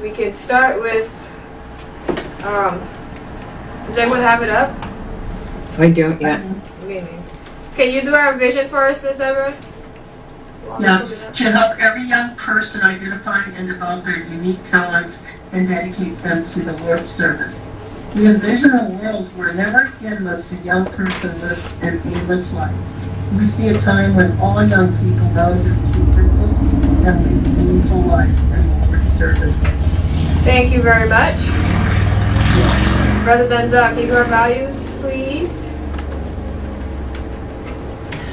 we could start with, does everyone have it up? I don't yet. Can you do our vision for us, Ms. Everett? Yeah, to help every young person identify and develop their unique talents and dedicate them to the Lord's service. We envision a world where never again must a young person live an aimless life. We see a time when all young people know their true purpose and lead meaningful lives in the Lord's service. Thank you very much. Brother Denzel, can you do our values, please?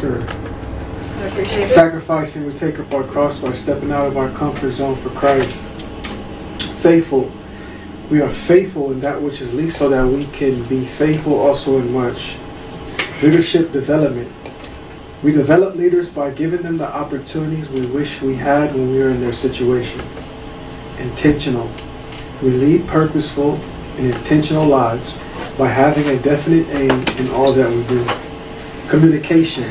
Sure. I appreciate it. Sacrificing, we take up our cross by stepping out of our comfort zone for Christ. Faithful, we are faithful in that which is least so that we can be faithful also in much. Leadership development, we develop leaders by giving them the opportunities we wish we had when we were in their situation. Intentional, we lead purposeful and intentional lives by having a definite aim in all that we do. Communication,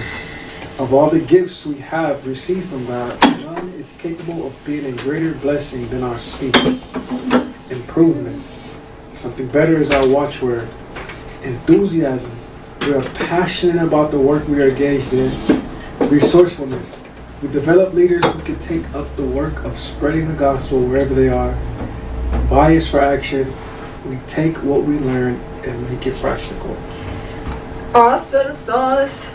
of all the gifts we have received from God, none is capable of being a greater blessing than our speech. Improvement, something better is our watchword. Enthusiasm, we are passionate about the work we are engaged in. Resourcefulness, we develop leaders who can take up the work of spreading the gospel wherever they are. Bias for action, we take what we learn and make it practical. Awesome sauce.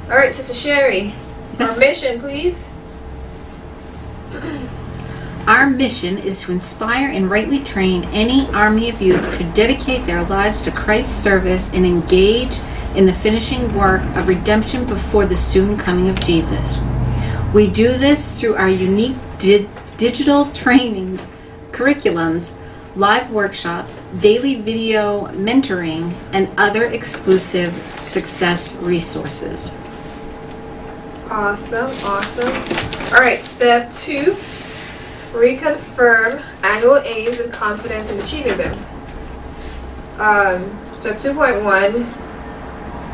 All right, Sister Sherry, Yes. our mission, please. Our mission is to inspire and rightly train any army of youth to dedicate their lives to Christ's service and engage in the finishing work of redemption before the soon coming of Jesus. We do this through our unique digital training curriculums, live workshops, daily video mentoring, and other exclusive success resources. Awesome, awesome. All right, step 2, reconfirm annual aims and confidence in achieving them. Step 2.1,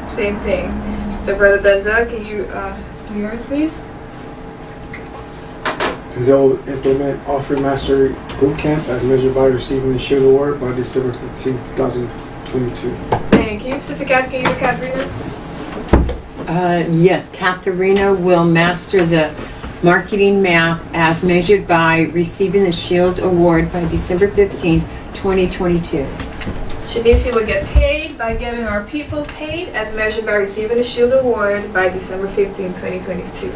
same thing. So Brother Denzel, can you do yours, please? They'll implement Offering Mastery Bootcamp as measured by receiving the Shield Award by December 15, 2022. Thank you. Sister Kat, can you do Katharina's? Yes, Katharina will master the marketing math as measured by receiving the Shield Award by December 15, 2022. Shanice will get paid by getting our people paid as measured by receiving the Shield Award by December 15, 2022.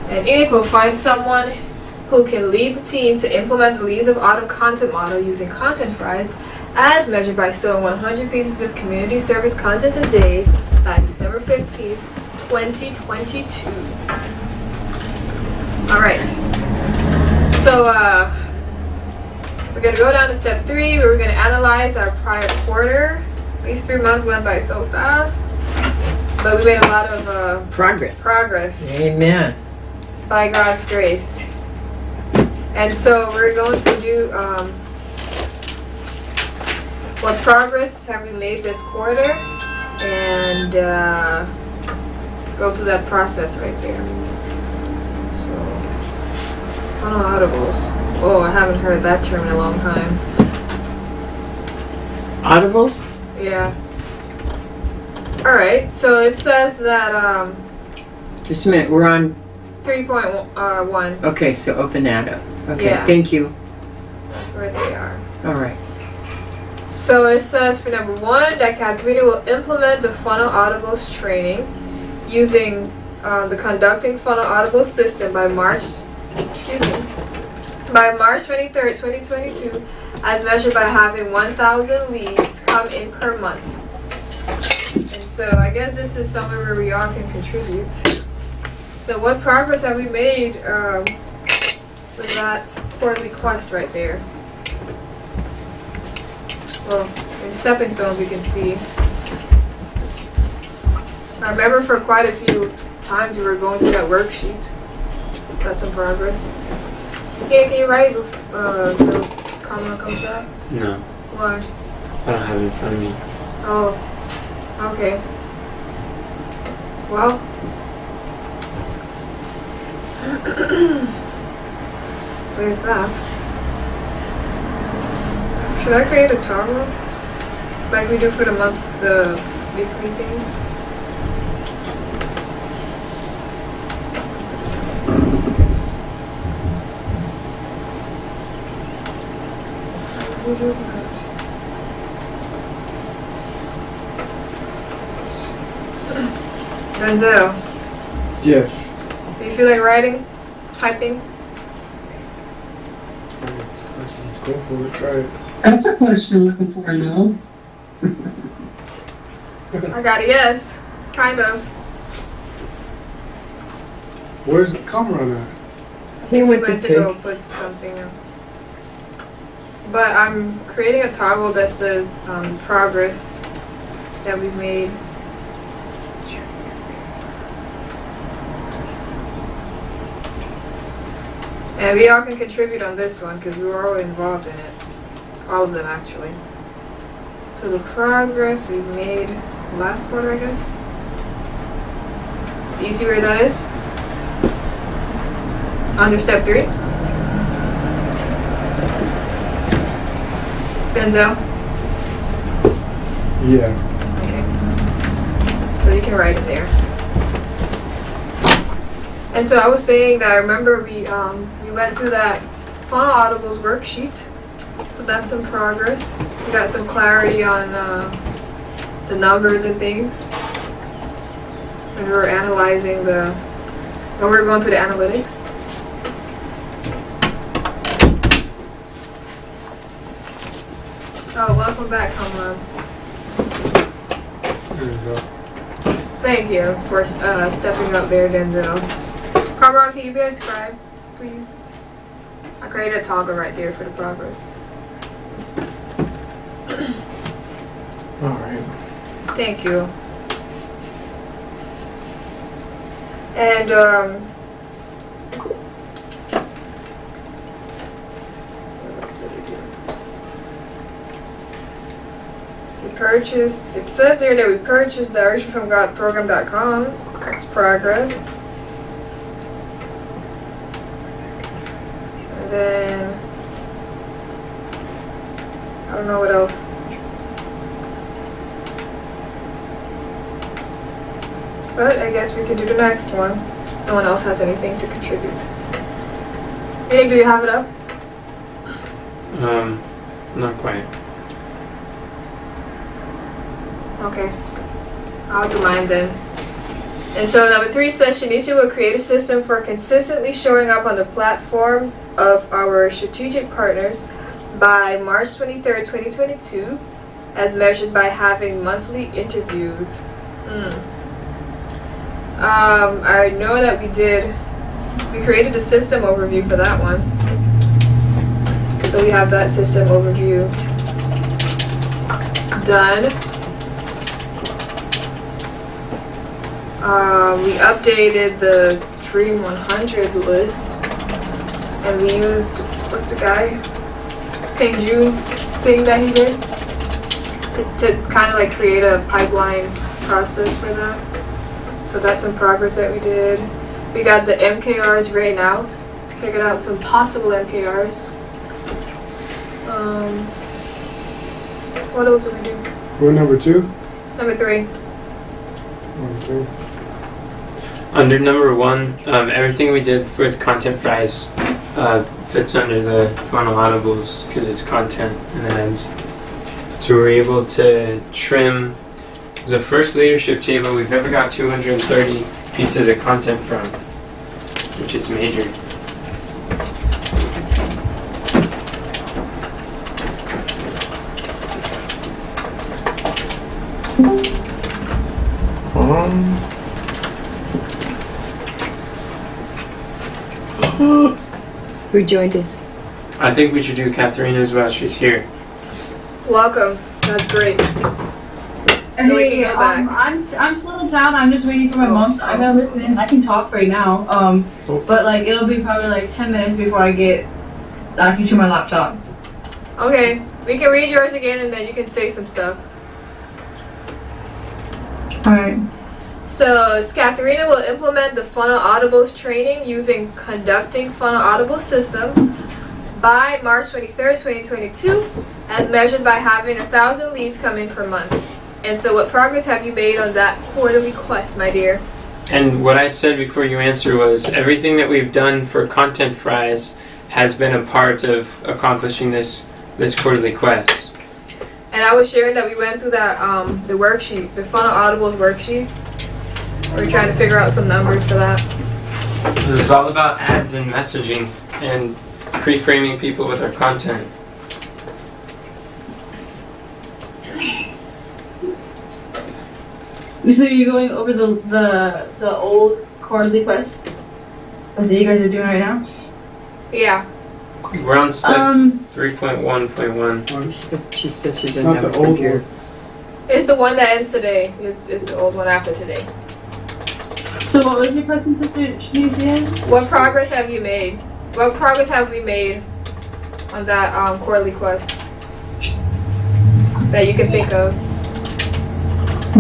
And Enoch will find someone who can lead the team to implement the Leaves of Autumn content model using Content Fries as measured by sewing 100 pieces of community service content a day by December 15, 2022. Alright. So, we're going to go down to step 3 where we're going to analyze our prior quarter. These 3 months went by so fast, but we made a lot of progress. Amen. By God's grace. And so we're going to do what progress have we made this quarter and go through that process right there. So, funnel audibles. Oh, I haven't heard that term in a long time. Audibles? Yeah. Alright, so it says that Just a minute, we're on. 3.1. Okay, so open that up. Okay, Yeah. thank you. That's where they are. All right. So it says for number 1 that Katharina will implement the Funnel Audibles training using the Conducting Funnel Audibles system by March 23rd, 2022, as measured by having 1,000 leads come in per month. And so I guess this is somewhere where we all can contribute. So what progress have we made with that quarterly quest right there? Well, in stepping stones we can see. I remember for quite a few times we were going through that worksheet. That's some progress. Yeah, can you write until Carmel comes back? No, Why? I don't have it in front of me. Oh, okay. Well, there's that. Should I create a toggle? Like we do for the month, the weekly thing? Who does that? Denzel, Yes. do you feel like writing? Typing? Go for it. Try it. That's a question looking for a no. I got a yes. Kind of. Where's the camera at? He went to go two. put something up. But I'm creating a toggle that says progress that we've made. And we all can contribute on this one because we were all involved in it. All of them actually. So the progress we've made last quarter, I guess. Do you see where that is? Under step 3. Denzel? Yeah. Okay. So you can write it there. And so I was saying that I remember we went through that Funnel Audibles worksheet. So that's some progress. We got some clarity on the numbers and things. And we were analyzing when we were going through the analytics. Oh, welcome back, Kamran. There you go. Thank you for stepping up there, Denzel. Kamran, can you be a scribe, please? I created a toggle right there for the progress. Alright. Thank you. And what else did we do? We purchased, it says here that we purchased directionfromgodprogram.com. That's progress. And then I don't know what else. But I guess we can do the next one. No one else has anything to contribute. Hey, do you have it up? Not quite. Okay. I'll do mine then. And so number 3 session, each will create a system for consistently showing up on the platforms of our strategic partners by March 23rd, 2022, as measured by having monthly interviews. I know that we created a system overview for that one. So we have that system overview done. We updated the Dream 100 list. And we used, what's the guy? Peng Joon's thing that he did to kind of like create a pipeline process for that. So that's some progress that we did. We got the MKRs written out. Figured out some possible MKRs. What else did we do? We're number 2? Number 3. Okay. Under number 1, everything we did with Content Fries fits under the Funnel Audibles because it's content and ads. So we're able to trim. It's the first leadership table we've ever got 230 pieces of content from, which is major. Who joined us? I think we should do Katharina as well. She's here. Welcome. That's great. So we can go back. I'm still in town. I'm just waiting for my mom. So I'm gonna listen in. I can talk right now. But like it'll be probably like 10 minutes before I get actually to my laptop. Okay. We can read yours again and then you can say some stuff. All right. So, Katharina will implement the Funnel Audibles training using Conducting Funnel Audible System by March 23rd, 2022, as measured by having 1,000 leads come in per month. And so what progress have you made on that quarterly quest, my dear? And what I said before you answer was everything that we've done for Content Fries has been a part of accomplishing this quarterly quest. And I was sharing that we went through that the worksheet, the Funnel Audibles worksheet. We're trying to figure out some numbers for that. This is all about ads and messaging and pre-framing people with our content. So you're going over the old quarterly quest? That's what you guys are doing right now? Yeah. We're on step 3.1.1. She says she It's doesn't not have the a old computer. one. It's the one that ends today. It's the old one after today. So what was your question, Sister Shanice? What progress have you made? What progress have we made on that quarterly quest that you can think of?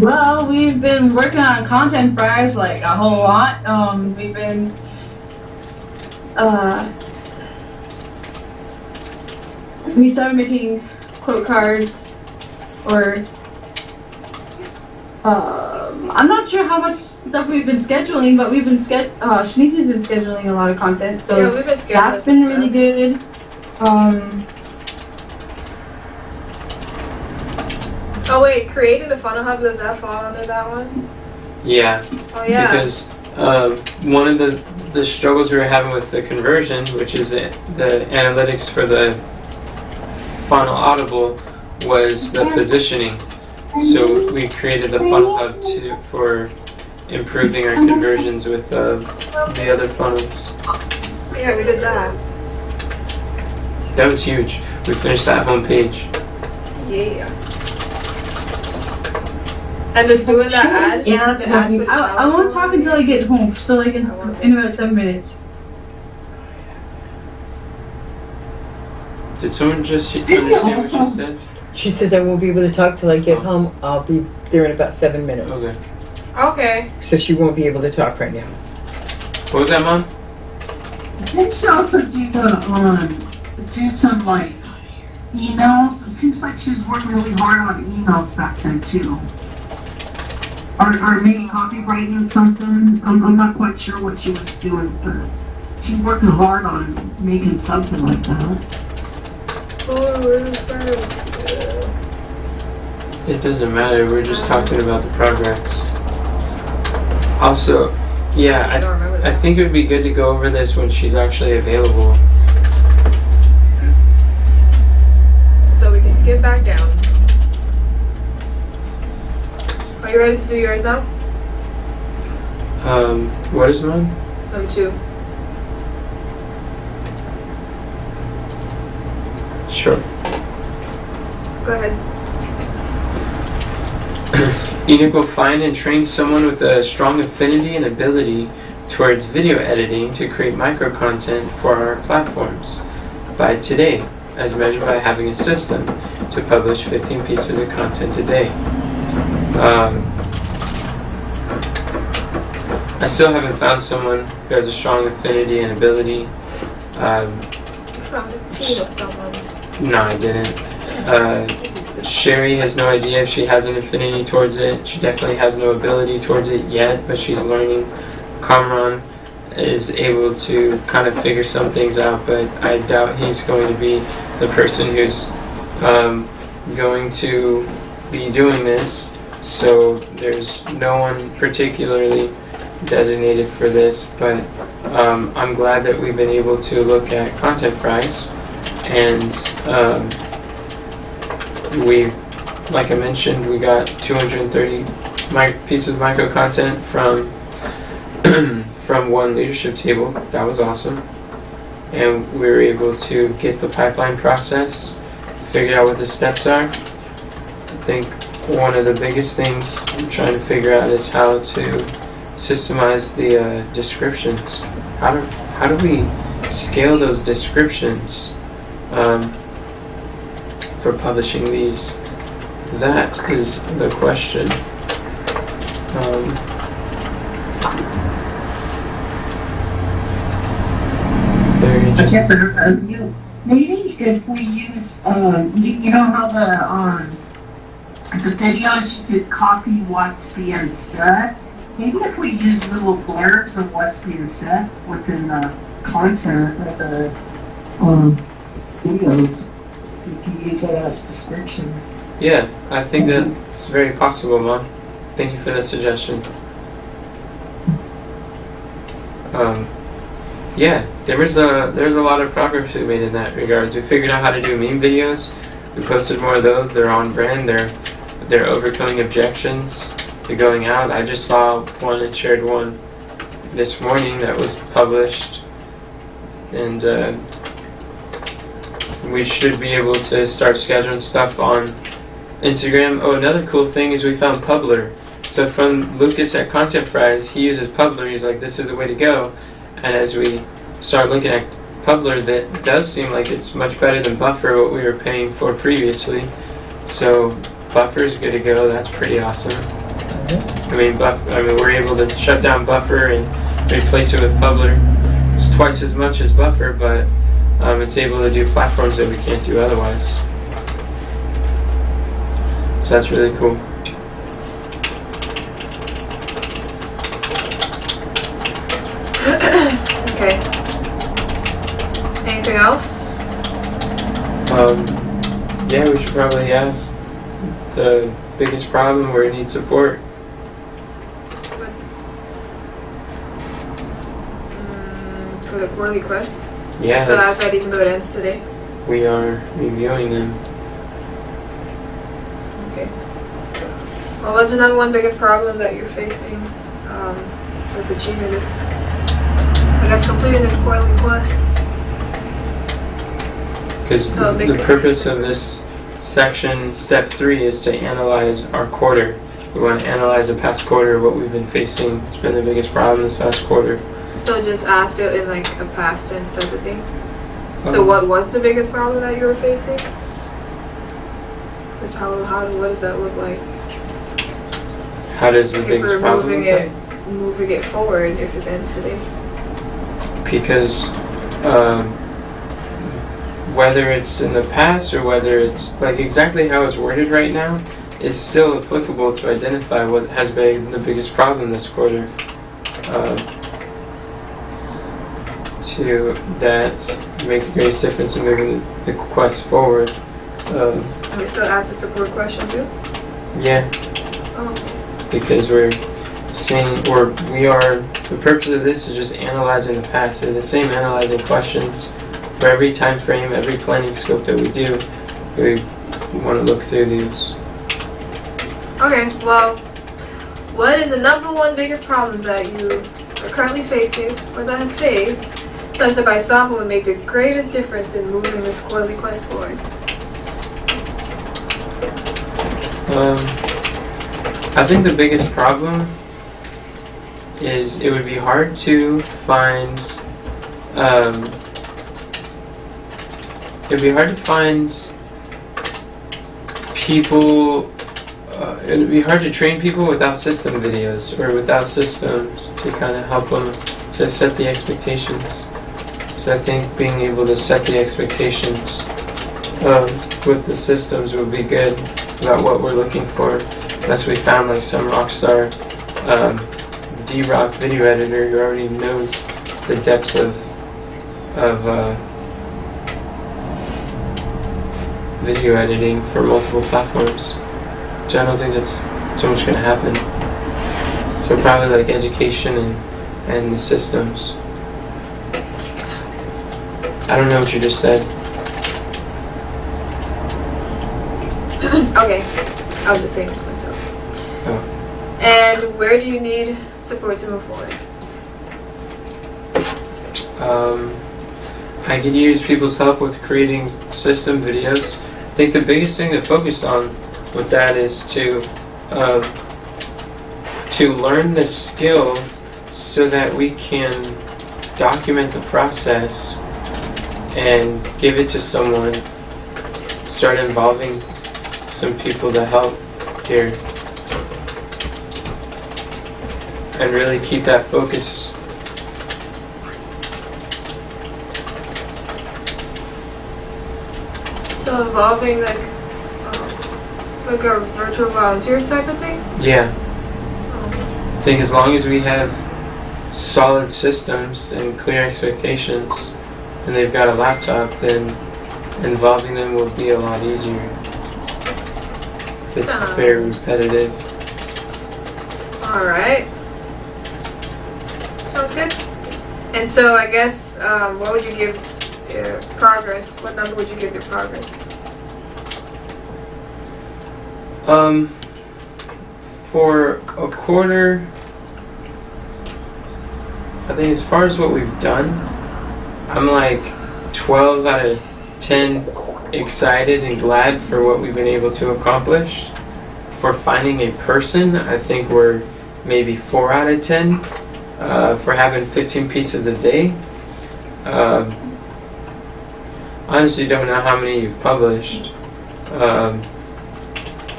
Well, we've been working on Content Fries like a whole lot. We've been we started making quote cards, or I'm not sure how much stuff we've been scheduling, but we've been Shanice's been scheduling a lot of content, so Yeah, we've been scheduling that's some been really good. Oh wait, creating the Funnel Hub, does that fall under that one? Yeah, Oh yeah. because one of the struggles we were having with the conversion, which is the analytics for the Funnel Audible, was the positioning. So we created the Funnel Hub for improving our conversions with the other funnels. Yeah, we did that. That was huge. We finished that homepage. Yeah. And just doing that ad? Yeah, the ad for the I won't talk until I get home, so like in about 7 minutes. Did someone just understand what you said? She says I won't be able to talk till I get home. I'll be there in about 7 minutes. Okay. Okay. So she won't be able to talk right now. What was that, Mom? Didn't she also do do some like emails? It seems like she was working really hard on emails back then too. Or maybe copywriting something. I'm not quite sure what she was doing, but she's working hard on making something like that. It doesn't matter. We're just talking about the progress. Also, yeah, I don't remember I that. think it would be good to go over this when she's actually available. So we can skip back down. Are you ready to do yours now? What is mine? Number 2. Sure. Go ahead. Enoch will find and train someone with a strong affinity and ability towards video editing to create micro content for our platforms by today, as measured by having a system to publish 15 pieces of content a day. I still haven't found someone who has a strong affinity and ability. You found a team of someone's. No, I didn't. Sherry has no idea if she has an affinity towards it. She definitely has no ability towards it yet, but she's learning. Kamran is able to kind of figure some things out, but I doubt he's going to be the person who's going to be doing this. So there's no one particularly designated for this, but I'm glad that we've been able to look at Content Fries, and we, like I mentioned, we got 230 pieces of micro content from from one leadership table. That was awesome, and we were able to get the pipeline process, figure out what the steps are. I think one of the biggest things I'm trying to figure out is how to systemize the descriptions. How do we scale those descriptions for publishing these? That is the question. Very I interesting. guess maybe if we use, you know how the videos you could copy what's being said? Maybe if we use little blurbs of what's being said within the content of the videos, we can use it as descriptions. Yeah, I think that's very possible, Mom. Thank you for that suggestion. Yeah, there's a lot of progress we made in that regards. We figured out how to do meme videos. We posted more of those. They're on brand. They're overcoming objections. They're going out. I just saw one and shared one this morning that was published, and we should be able to start scheduling stuff on Instagram. Oh, another cool thing is we found Publer. So from Lucas at Content Fries, he uses Publer. He's like, this is the way to go. And as we start looking at Publer, that does seem like it's much better than Buffer, what we were paying for previously. So Buffer is good to go. That's pretty awesome. I mean, we're able to shut down Buffer and replace it with Publer. It's twice as much as Buffer, but it's able to do platforms that we can't do otherwise. So that's really cool. Okay. Anything else? Yeah, we should probably ask the biggest problem where it needs support. For the quarterly quests? Yeah, So that's ready even though it ends today? we are reviewing them. Okay. Well, what's the number one biggest problem that you're facing with achieving this, I guess, completing this quarterly quest? Because the purpose of this section, step 3, is to analyze our quarter. We want to analyze the past quarter, what we've been facing. It's been the biggest problem this last quarter. So just ask it in like a past tense type of thing. So what was the biggest problem that you were facing? What does that look like? How does the If biggest we're problem moving it forward if it ends today? Because whether it's in the past or whether it's like exactly how it's worded right now is still applicable to identify what has been the biggest problem this quarter. To that make the greatest difference in moving the quest forward. And we still ask the support question too? Yeah, Oh, because we're seeing, or we are, the purpose of this is just analyzing the past. They're the same analyzing questions for every time frame, every planning scope that we do. We want to look through these. okay, well, what is the number one biggest problem that you are currently facing or that have faced such that by solving would make the greatest difference in moving this quarterly quest forward? I think the biggest problem is it would be hard to find people. It would be hard to train people without system videos or without systems to kind of help them to set the expectations. So I think being able to set the expectations with the systems would be good about what we're looking for. Unless we found like some rockstar D-Rock video editor who already knows the depths of video editing for multiple platforms, which I don't think that's so much going to happen. So probably like education and the systems. I don't know what you just said. Okay, I was just saying it to myself. Oh. And where do you need support to move forward? I could use people's help with creating system videos. I think the biggest thing to focus on with that is to learn the skill so that we can document the process and give it to someone. Start involving some people to help here. And really keep that focus. So involving like a virtual volunteer type of thing? Yeah. I think as long as we have solid systems and clear expectations and they've got a laptop, then involving them will be a lot easier. If it's very repetitive. Alright. Sounds good. And so I guess, what would you give your progress? What number would you give your progress? For a quarter, I think as far as what we've done, I'm like 12 out of 10 excited and glad for what we've been able to accomplish. For finding a person, I think we're maybe 4 out of 10. For having 15 pieces a day. Honestly don't know how many you've published.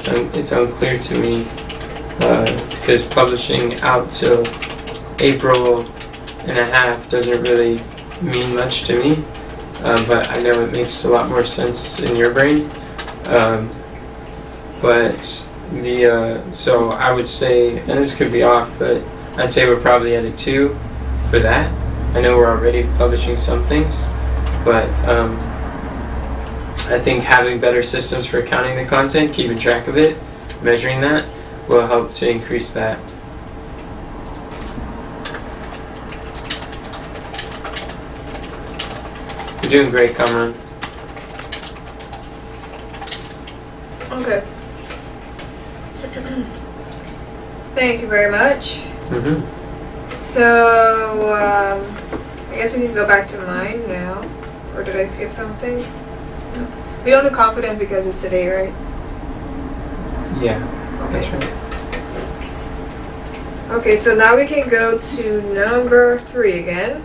It's unclear to me because publishing out till April and a half doesn't really mean much to me, but I know it makes a lot more sense in your brain. So I would say, and this could be off, but I'd say we're probably at a 2 for that. I know we're already publishing some things, but I think having better systems for counting the content, keeping track of it, measuring that, will help to increase that. You're doing great, Kamran. Okay. Thank you very much. So, I guess we can go back to mine now. Or did I skip something? No. We don't do confidence because it's today, right? Yeah, Okay. that's right. Okay, so now we can go to number 3 again.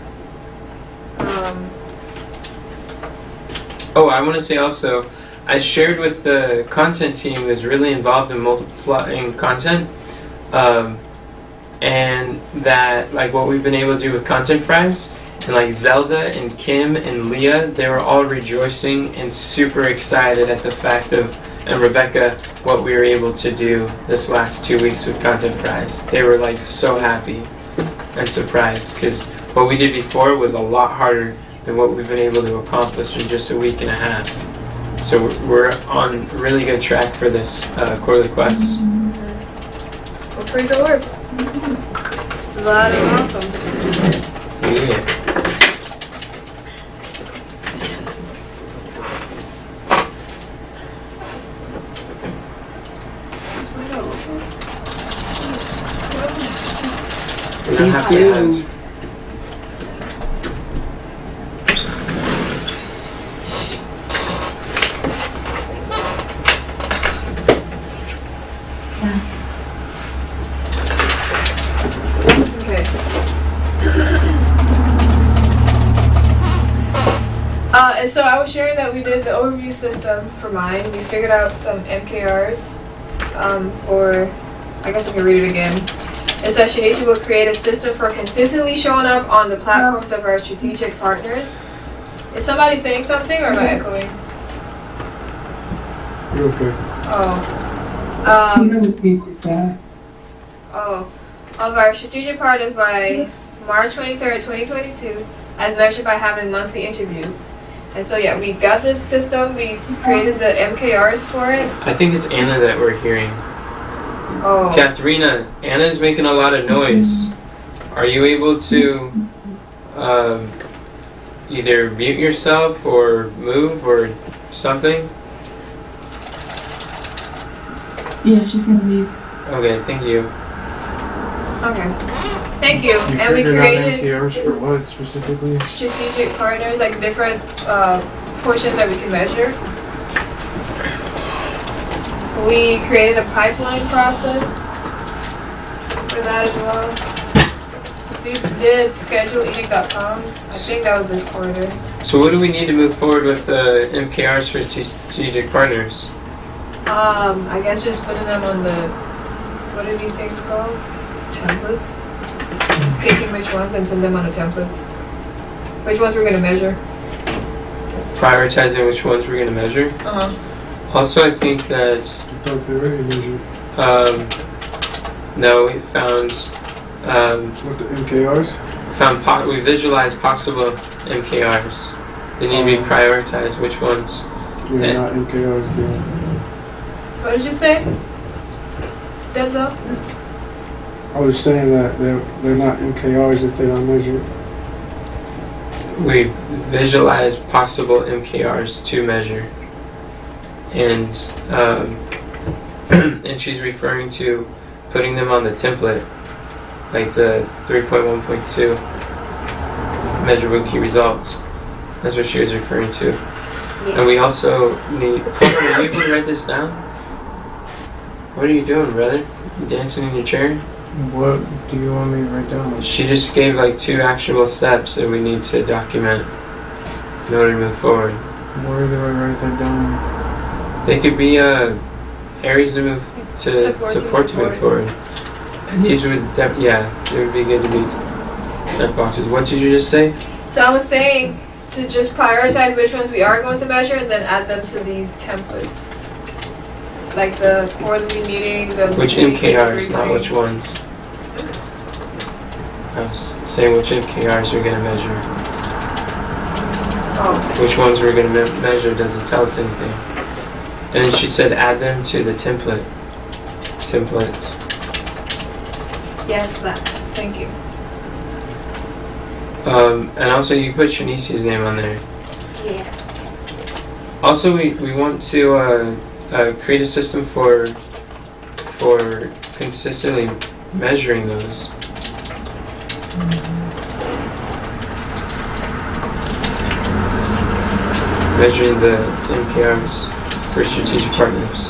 Oh, I want to say also, I shared with the content team who is really involved in multiplying content, and that like what we've been able to do with Content Fries, and like Zelda and Kim and Leah, they were all rejoicing and super excited at the fact of, and Rebecca, what we were able to do this last 2 weeks with Content Fries. They were like so happy and surprised because what we did before was a lot harder than what we've been able to accomplish in just a week and a half. So we're on really good track for this quarterly quest. Well, praise the Lord. That is awesome. Yeah. Please do. Okay. And so I was sharing that we did the overview system for mine. We figured out some MKRs for, I guess I can read it again. It says Shinichi will create a system for consistently showing up on the platforms of our strategic partners. Is somebody saying something or am I echoing? You're okay. Oh. Tina was going to say. Oh. Of our strategic partners by March 23rd, 2022, as measured by having monthly interviews. And so yeah, we got this system, we created the MKRs for it. I think it's Anna that we're hearing. Oh. Katharina, Anna's making a lot of noise. Are you able to either mute yourself or move or something? Yeah, she's gonna leave. Okay, thank you. Okay. Thank you. You And we figured out created MKRs for what specifically? strategic partners, like different portions that we can measure. We created a pipeline process for that as well. We did scheduleenic.com. I think that was this quarter. So what do we need to move forward with the MKRs for strategic partners? I guess just putting them on the, what are these things called? Templates? Just picking which ones and putting them on the templates. Which ones we're going to measure. prioritizing which ones we're gonna measure. Also, I think that I thought they already measured. no, we found What, the MKRs? we visualized possible MKRs. They need to be prioritized. Which ones? Yeah, Eh. not MKRs, yeah. What did you say? Denzel? I was saying that they're not MKRs if they don't measure. We visualized possible MKRs to measure, and and she's referring to putting them on the template, like the 3.1.2 measurable key results. That's what she was referring to. And we also need. Coleman, are you able to write this down? What are you doing, brother? You dancing in your chair? What do you want me to write down? She just gave like 2 actual steps that we need to document in order to move forward. Where do I write that down? They could be areas to move to support to move forward. And these would, they would be good to be check boxes. What did you just say? So I was saying to just prioritize which ones we are going to measure and then add them to these templates. Like the quarterly meeting, the Which weekly, MKRs, not everything. which ones. I was saying which MKRs you're going to measure. Oh, Which ones we're going to measure doesn't tell us anything. And then she said add them to the templates. yes, that. Thank you. And also you put Shanice's name on there. Yeah. Also, we want to create a system for consistently measuring those. Measuring the MKRs for strategic partners.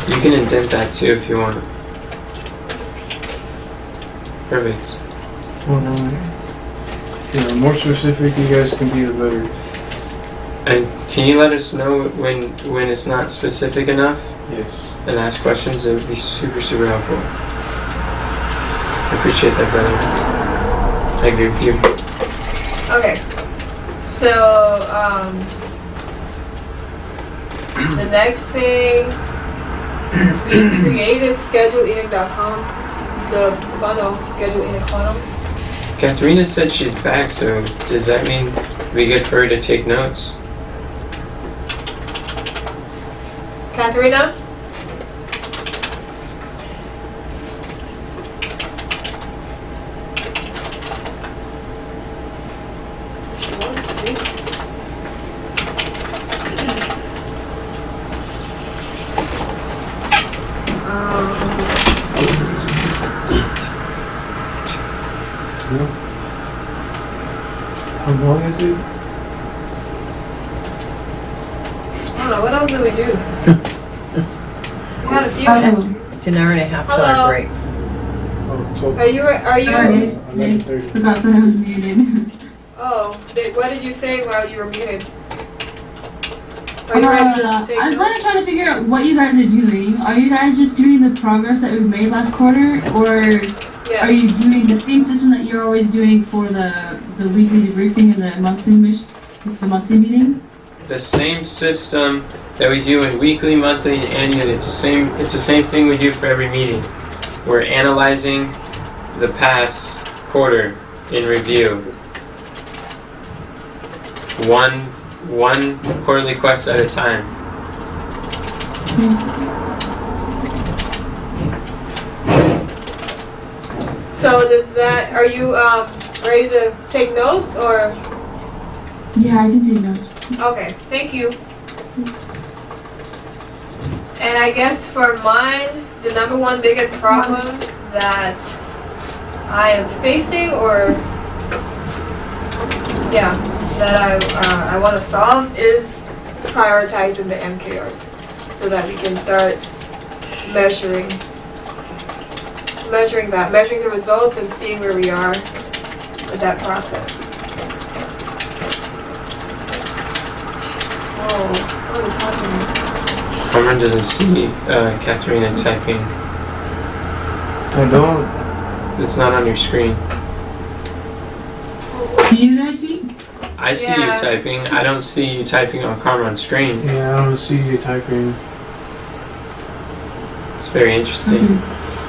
You can indent that too if you want. Perfect. Oh no. Yeah, the more specific you guys can be, the better. And can you let us know when it's not specific enough Yes. and ask questions? It would be super, super helpful. I appreciate that, brother. I agree with you. Okay. So, the next thing, we created scheduleeating.com, the funnel, Schedule Eating funnel. Katharina said she's back, so does that mean it'd be good for her to take notes? Katharina? She wants to. How long is it? I don't know, what else did we do? We had a few. It's an hour and a half till Hello. our break. Oh, 12. Are you, Sorry. 11:30. Forgot that I was muted. oh, what did you say while you were muted? Are you ready to take I'm kind notes? of trying to figure out what you guys are doing. Are you guys just doing the progress that we made last quarter, or are you Yes. doing the same system that you're always doing for the weekly debriefing and the monthly meeting? The same system that we do in weekly, monthly, and annually. It's the same thing we do for every meeting. We're analyzing the past quarter in review. One quarterly quest at a time. So are you ready to take notes or? Yeah, I can take notes. Okay, thank you. And I guess for mine, the number one biggest problem that I am facing, that I want to solve is prioritizing the MKRs so that we can start measuring the results and seeing where we are with that process. Oh, what is happening? Cameron doesn't see Katharina typing. I don't. It's not on your screen. Can you guys see? I see you Yeah. typing. I don't see you typing on Carmen's screen. Yeah, I don't see you typing. It's very interesting.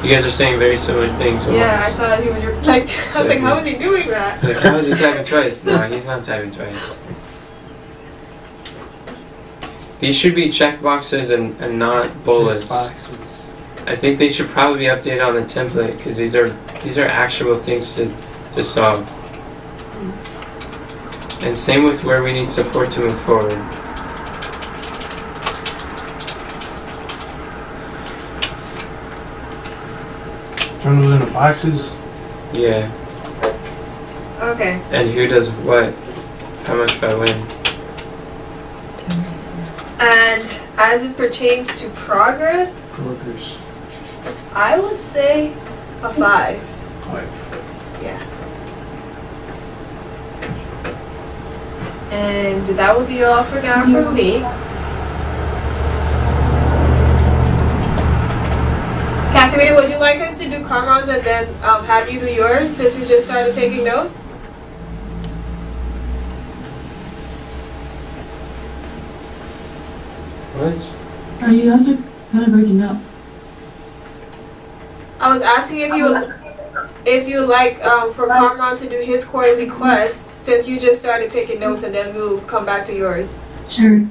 You guys are saying very similar things almost. Yeah, I thought he was like. I was like, how is he doing that? It's like, how is he typing twice? No, he's not typing twice. These should be checkboxes and not bullets. Boxes. I think they should probably be updated on the template because these are actual things to solve. And same with where we need support to move forward. Turn those into boxes. Yeah. Okay. And who does what? How much by when? And as it pertains to progress, Workers. I would say a 5. 5. Yeah. And that would be all for now from me. Catherine, would you like us to do Carmen's and then have you do yours since you just started taking notes? What? You guys are kind of breaking up. I was asking if you like for Carmen to do his quarterly quest since you just started taking notes and then we'll come back to yours. Sure.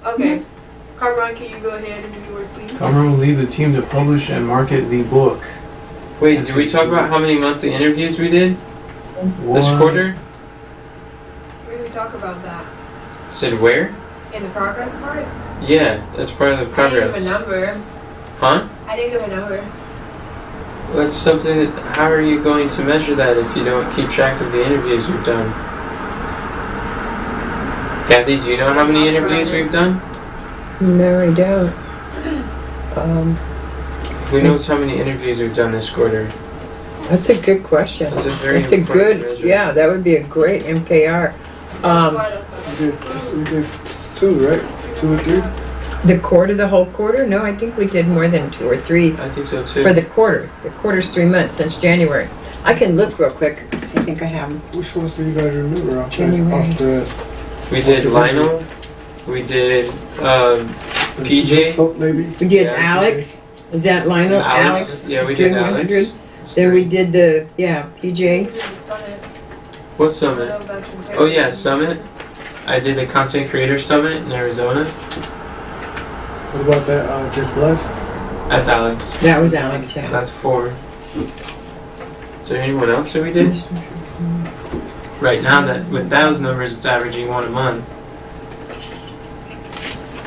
Okay. Carmen, can you go ahead and do yours, please? Carmen will lead the team to publish and market the book. Wait, did we talk about how many monthly interviews we did this quarter? We didn't talk about that Said where? in the progress part. Yeah, that's part of the I didn't give a progress. number. Huh? I didn't give a number. That's something that, how are you going to measure that if you don't keep track of the interviews we've done? Kathy, do you know how many interviews we've done? No, I don't. Who knows how many interviews we've done this quarter? That's a good question. That's a very It's a important good, measure. yeah, that would be a great MKR. That's why that's We did 2, right? 2 or 3? The quarter, the whole quarter? No, I think we did more than 2 or 3 I think so too. for the quarter. The quarter's 3 months since January. I can look real quick, 'cause I think I have them. Which ones do you guys remember off January. off the We did Lionel. We did PJ. Soap, maybe? We did Yeah, Alex. Is that Lionel? Alex? Yeah, we doing did 100. Alex. Then we did the, PJ. the summit. What I summit? know that's in Oh yeah, Summit. I did the Content Creator Summit in Arizona. What about that, Just Bless? That's Alex. That was Alex, So yeah. that's 4. Is there anyone else that we did? Right now, that with those numbers, it's averaging 1 a month.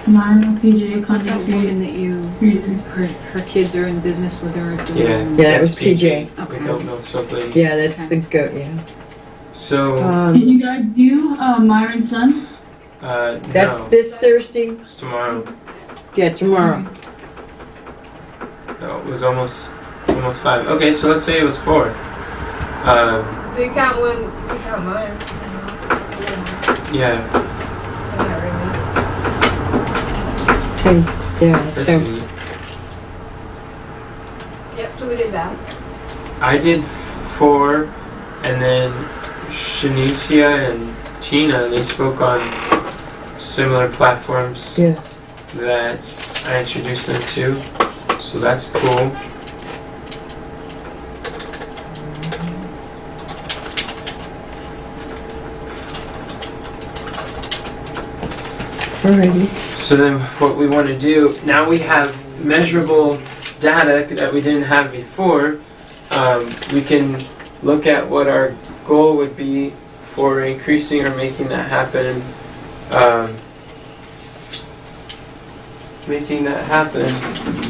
Mine, PJ, That content woman that you, her kids are in business with her doing. Yeah. Yeah, that was that's PJ. Okay. We don't know something. Yeah, that's Okay. the goat, yeah. So, Did you guys do Myron's son? That's no. this Thursday? It's tomorrow. Yeah, tomorrow. No, it was almost 5. Okay, so let's say it was 4. Do you count when you count mine? Yeah. Not really. Okay, yeah, Let's so, see. Yep, so we did that. I did 4, and then Shanicia and Tina, they spoke on similar platforms yes. that I introduced them to. So that's cool. Alrighty. So then what we want to do, now we have measurable data that we didn't have before. We can look at what our goal would be for increasing or making that happen. Making that happen.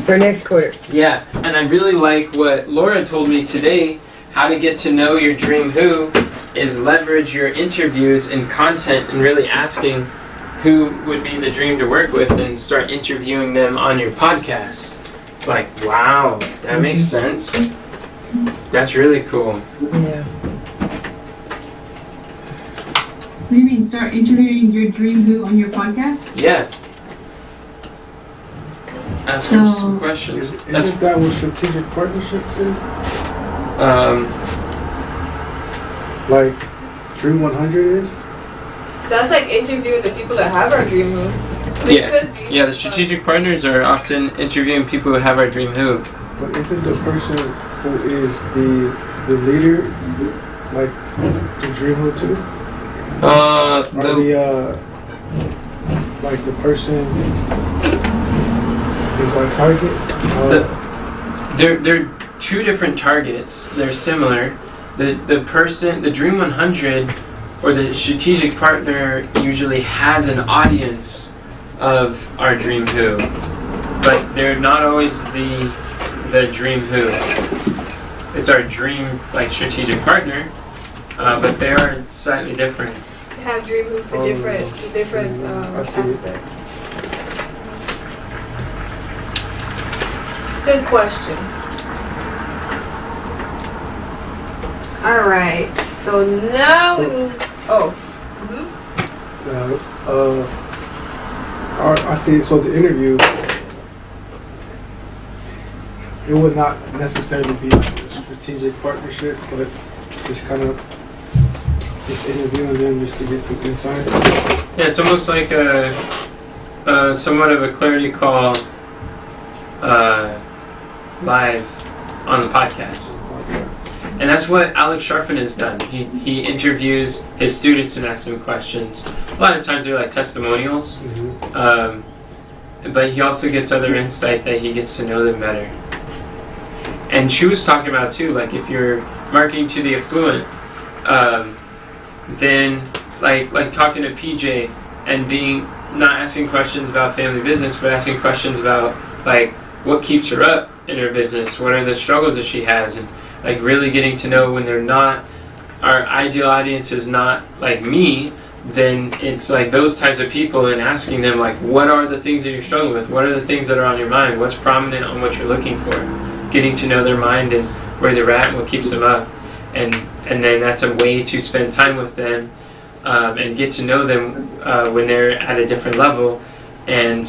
For next quarter. Yeah, and I really like what Laura told me today. How to get to know your dream who is leverage your interviews and content and really asking who would be the dream to work with and start interviewing them on your podcast. It's like, wow, that makes sense. That's really cool. Yeah. What do you mean, start interviewing your dream who on your podcast? Yeah. Ask them So- some questions. Isn't that what strategic partnerships is? Um, Like Dream 100 is? That's like interviewing the people that have our dream who. They Yeah. could be. Yeah, the strategic partners are often interviewing people who have our dream who. But isn't the person who is the leader like the dream who too? Or like the person is our target? They're two different targets. They're similar. The person, the Dream 100 or the strategic partner usually has an audience of our dream who, but they're not always the dream who. It's our dream like strategic partner, but they are slightly different. They have dream who for different I see. aspects. Good question. All right. So now we move. Oh. I see. So the interview, it would not necessarily be like a strategic partnership, but just kind of just interviewing them just to get some insight. Yeah, it's almost like a somewhat of a clarity call live on the podcast. And that's what Alex Sharfin has done. He interviews his students and asks them questions. A lot of times they're like testimonials, but he also gets other insight that he gets to know them better. And she was talking about too, like if you're marketing to the affluent, then like talking to PJ and being not asking questions about family business, but asking questions about like what keeps her up in her business, what are the struggles that she has, and like really getting to know when they're not, our ideal audience is not like me, then it's like those types of people and asking them like what are the things that you're struggling with, what are the things that are on your mind, what's prominent on what you're looking for, getting to know their mind and where they're at and what keeps them up, and then that's a way to spend time with them and get to know them when they're at a different level, and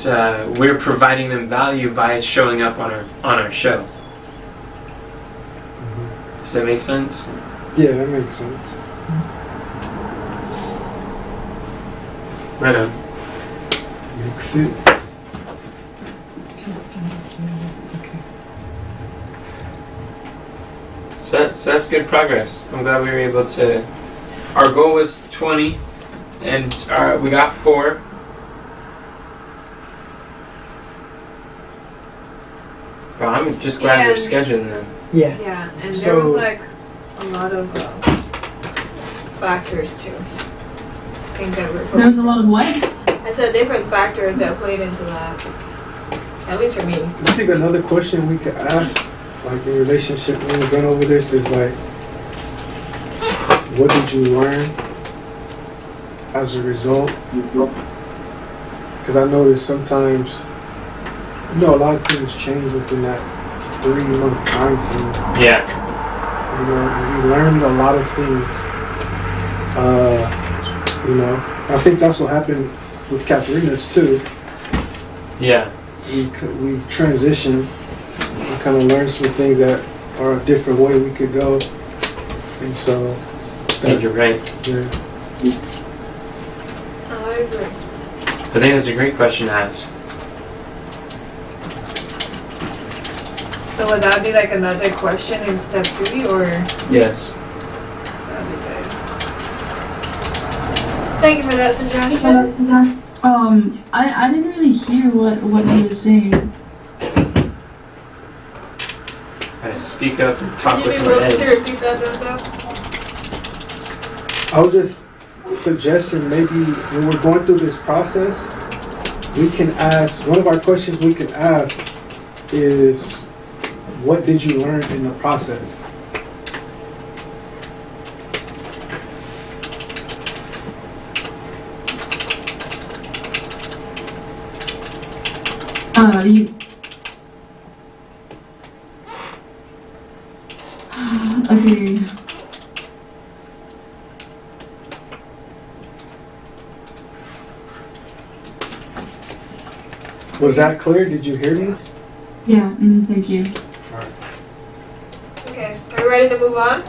we're providing them value by showing up on our show. Does that make sense? Yeah, that makes sense. Right on. Makes sense. So that's good progress. I'm glad we were able to. Our goal was 20, and we got 4. But I'm just glad we're scheduling them. Yes. Yeah, and there So- was like a lot of factors too. Things that were. There was a lot of what? I said different factors that played into that. At least for me. I think another question we could ask, like in relationship when we're going over this, is like, what did you learn as a result? Because I noticed sometimes, a lot of things change within that 3-month time frame. Yeah. We learned a lot of things. I think that's what happened with Katharina's too. Yeah. We transitioned and kind of learned some things that are a different way we could go, and so. I think you're right. Yeah. Oh, I agree. I think that's a great question to ask. So would that be like another question in step 3, or Yes. that'd be good? Thank you for that suggestion. I didn't really hear what he was saying. Gotta speak up and talk Would you with be my willing to edge. repeat that, Denzel? I was just suggesting maybe when we're going through this process, we can ask, one of our questions we can ask is, what did you learn in the process? Okay. Was that clear? Did you hear me? Yeah, thank you. Okay, are you ready to move on?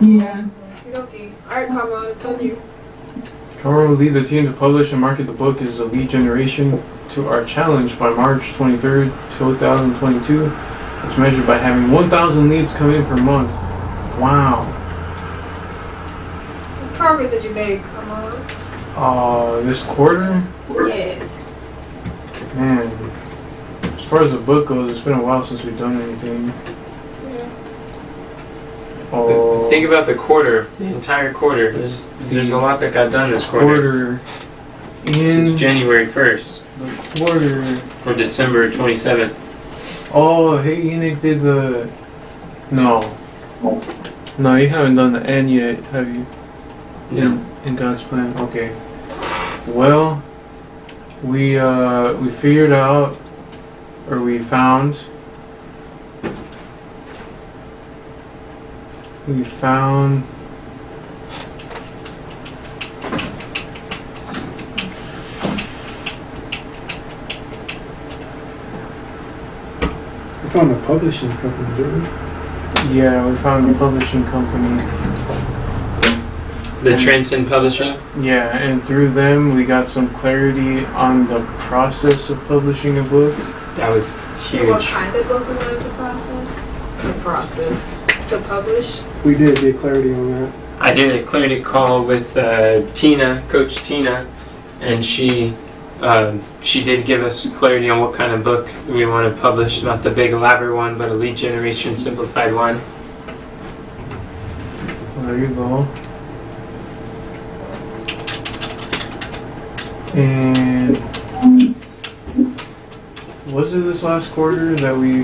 Yeah. Okay. Alright, Cameron, it's on you. Cameron will lead the team to publish and market the book as a lead generation to our challenge by March 23rd, 2022. It's measured by having 1,000 leads come in per month. Wow. What progress did you make, Cameron? This quarter? Yes. Man. As far as the book goes, it's been a while since we've done anything. Yeah. Oh, Think about the quarter, the entire quarter. There's a lot that got done this quarter. in Since January 1st the quarter. or December 27th. Oh, hey, Enoch did the. No. No, you haven't done the end yet, have you? In God's plan. Okay. Well, we figured out, or we found. We found. We found a publishing company, didn't we? Yeah, we found a publishing company. The Transcend Publishing. Yeah, and through them we got some clarity on the process of publishing a book. That was So what huge. kind of book we wanted to process? To publish? We did get clarity on that. I did a clarity call with Tina, Coach Tina, and she did give us clarity on what kind of book we want to publish. Not the big elaborate one, but a lead generation simplified one. Well, there you go. And was it this last quarter that we?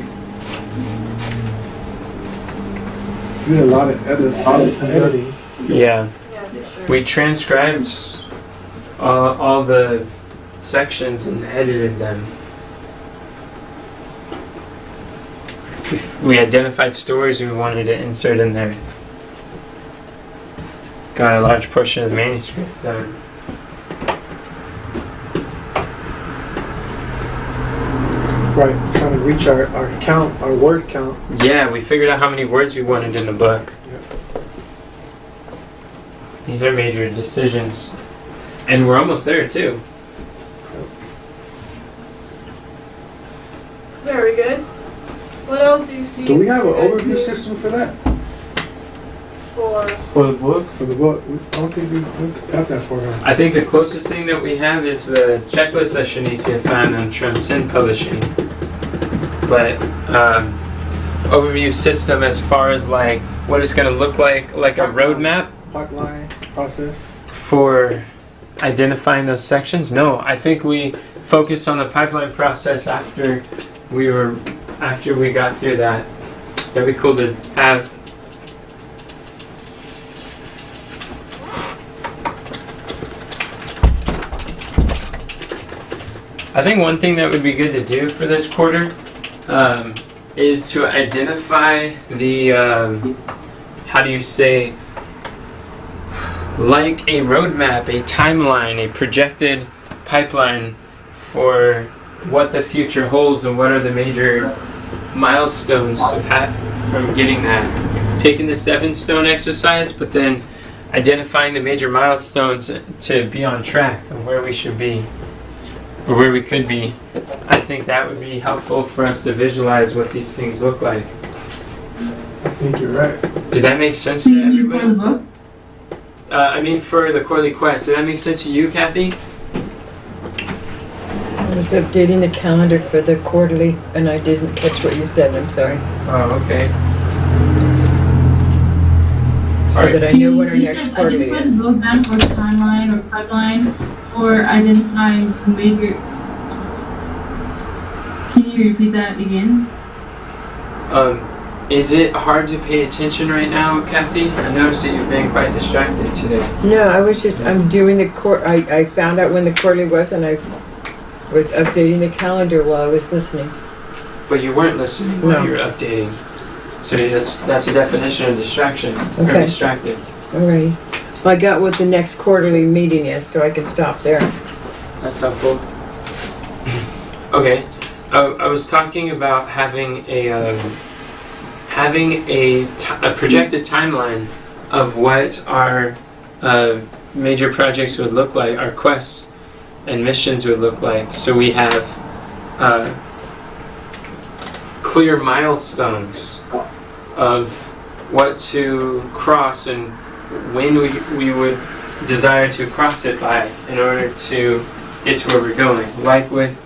We did a lot of editing. Yeah. Yeah, for sure. We transcribed all the sections and edited them. We identified stories we wanted to insert in there. Got a large portion of the manuscript done. Right, trying to reach our count, our word count. Yeah, we figured out how many words we wanted in the book. Yep. These are major decisions. And we're almost there too. Very good. What else do you see? Do we have an you guys overview see system for that? For the book? For the book? I don't think we got that far. I think the closest thing that we have is the checklist that Shanicia found on Transcend Publishing. But overview system as far as like what it's going to look like a roadmap Pipeline process. for identifying those sections. No, I think we focused on the pipeline process after we got through that. That'd be cool to have. I think one thing that would be good to do for this quarter is to identify the, how do you say, like a roadmap, a timeline, a projected pipeline for what the future holds and what are the major milestones from getting that. Taking the stepping stone exercise, but then identifying the major milestones to be on track of where we should be. Or where we could be. I think that would be helpful for us to visualize what these things look like. I think you're right. Did that make sense So to you mean for the everybody? book? I mean for the quarterly quest. Did that make sense to you, Kathy? I was updating the calendar for the quarterly, and I didn't catch what you said. I'm sorry. Oh, okay. So Alright. that I know when our next said quarterly identify is. the roadmap or timeline or pipeline or identifying major. Can you repeat that again? Is it hard to pay attention right now, Kathy? I noticed that you've been quite distracted today. No, I'm doing the I found out when the quarterly was, and I was updating the calendar while I was listening. But you weren't listening while No. you were updating. So that's a definition of distraction. Very Okay. distracted. Alrighty. Well, I got what the next quarterly meeting is, so I can stop there. That's helpful. Okay, I was talking about having a projected timeline of what our major projects would look like, our quests and missions would look like. So we have clear milestones of what to cross and when we would desire to cross it by in order to get to where we're going. Like with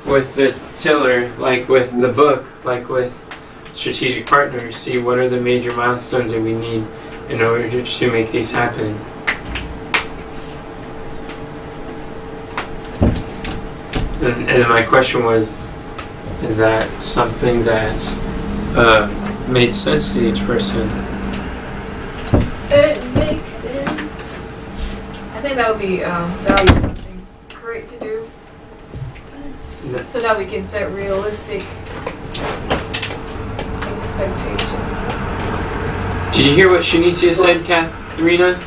the tiller, like with the book, like with strategic partners, see what are the major milestones that we need in order to make these happen. And then my question was, is that something that made sense to each person? It makes sense. I think that would be something great to do, so that we can set realistic expectations. Did you hear what Shanicia said, Katharina?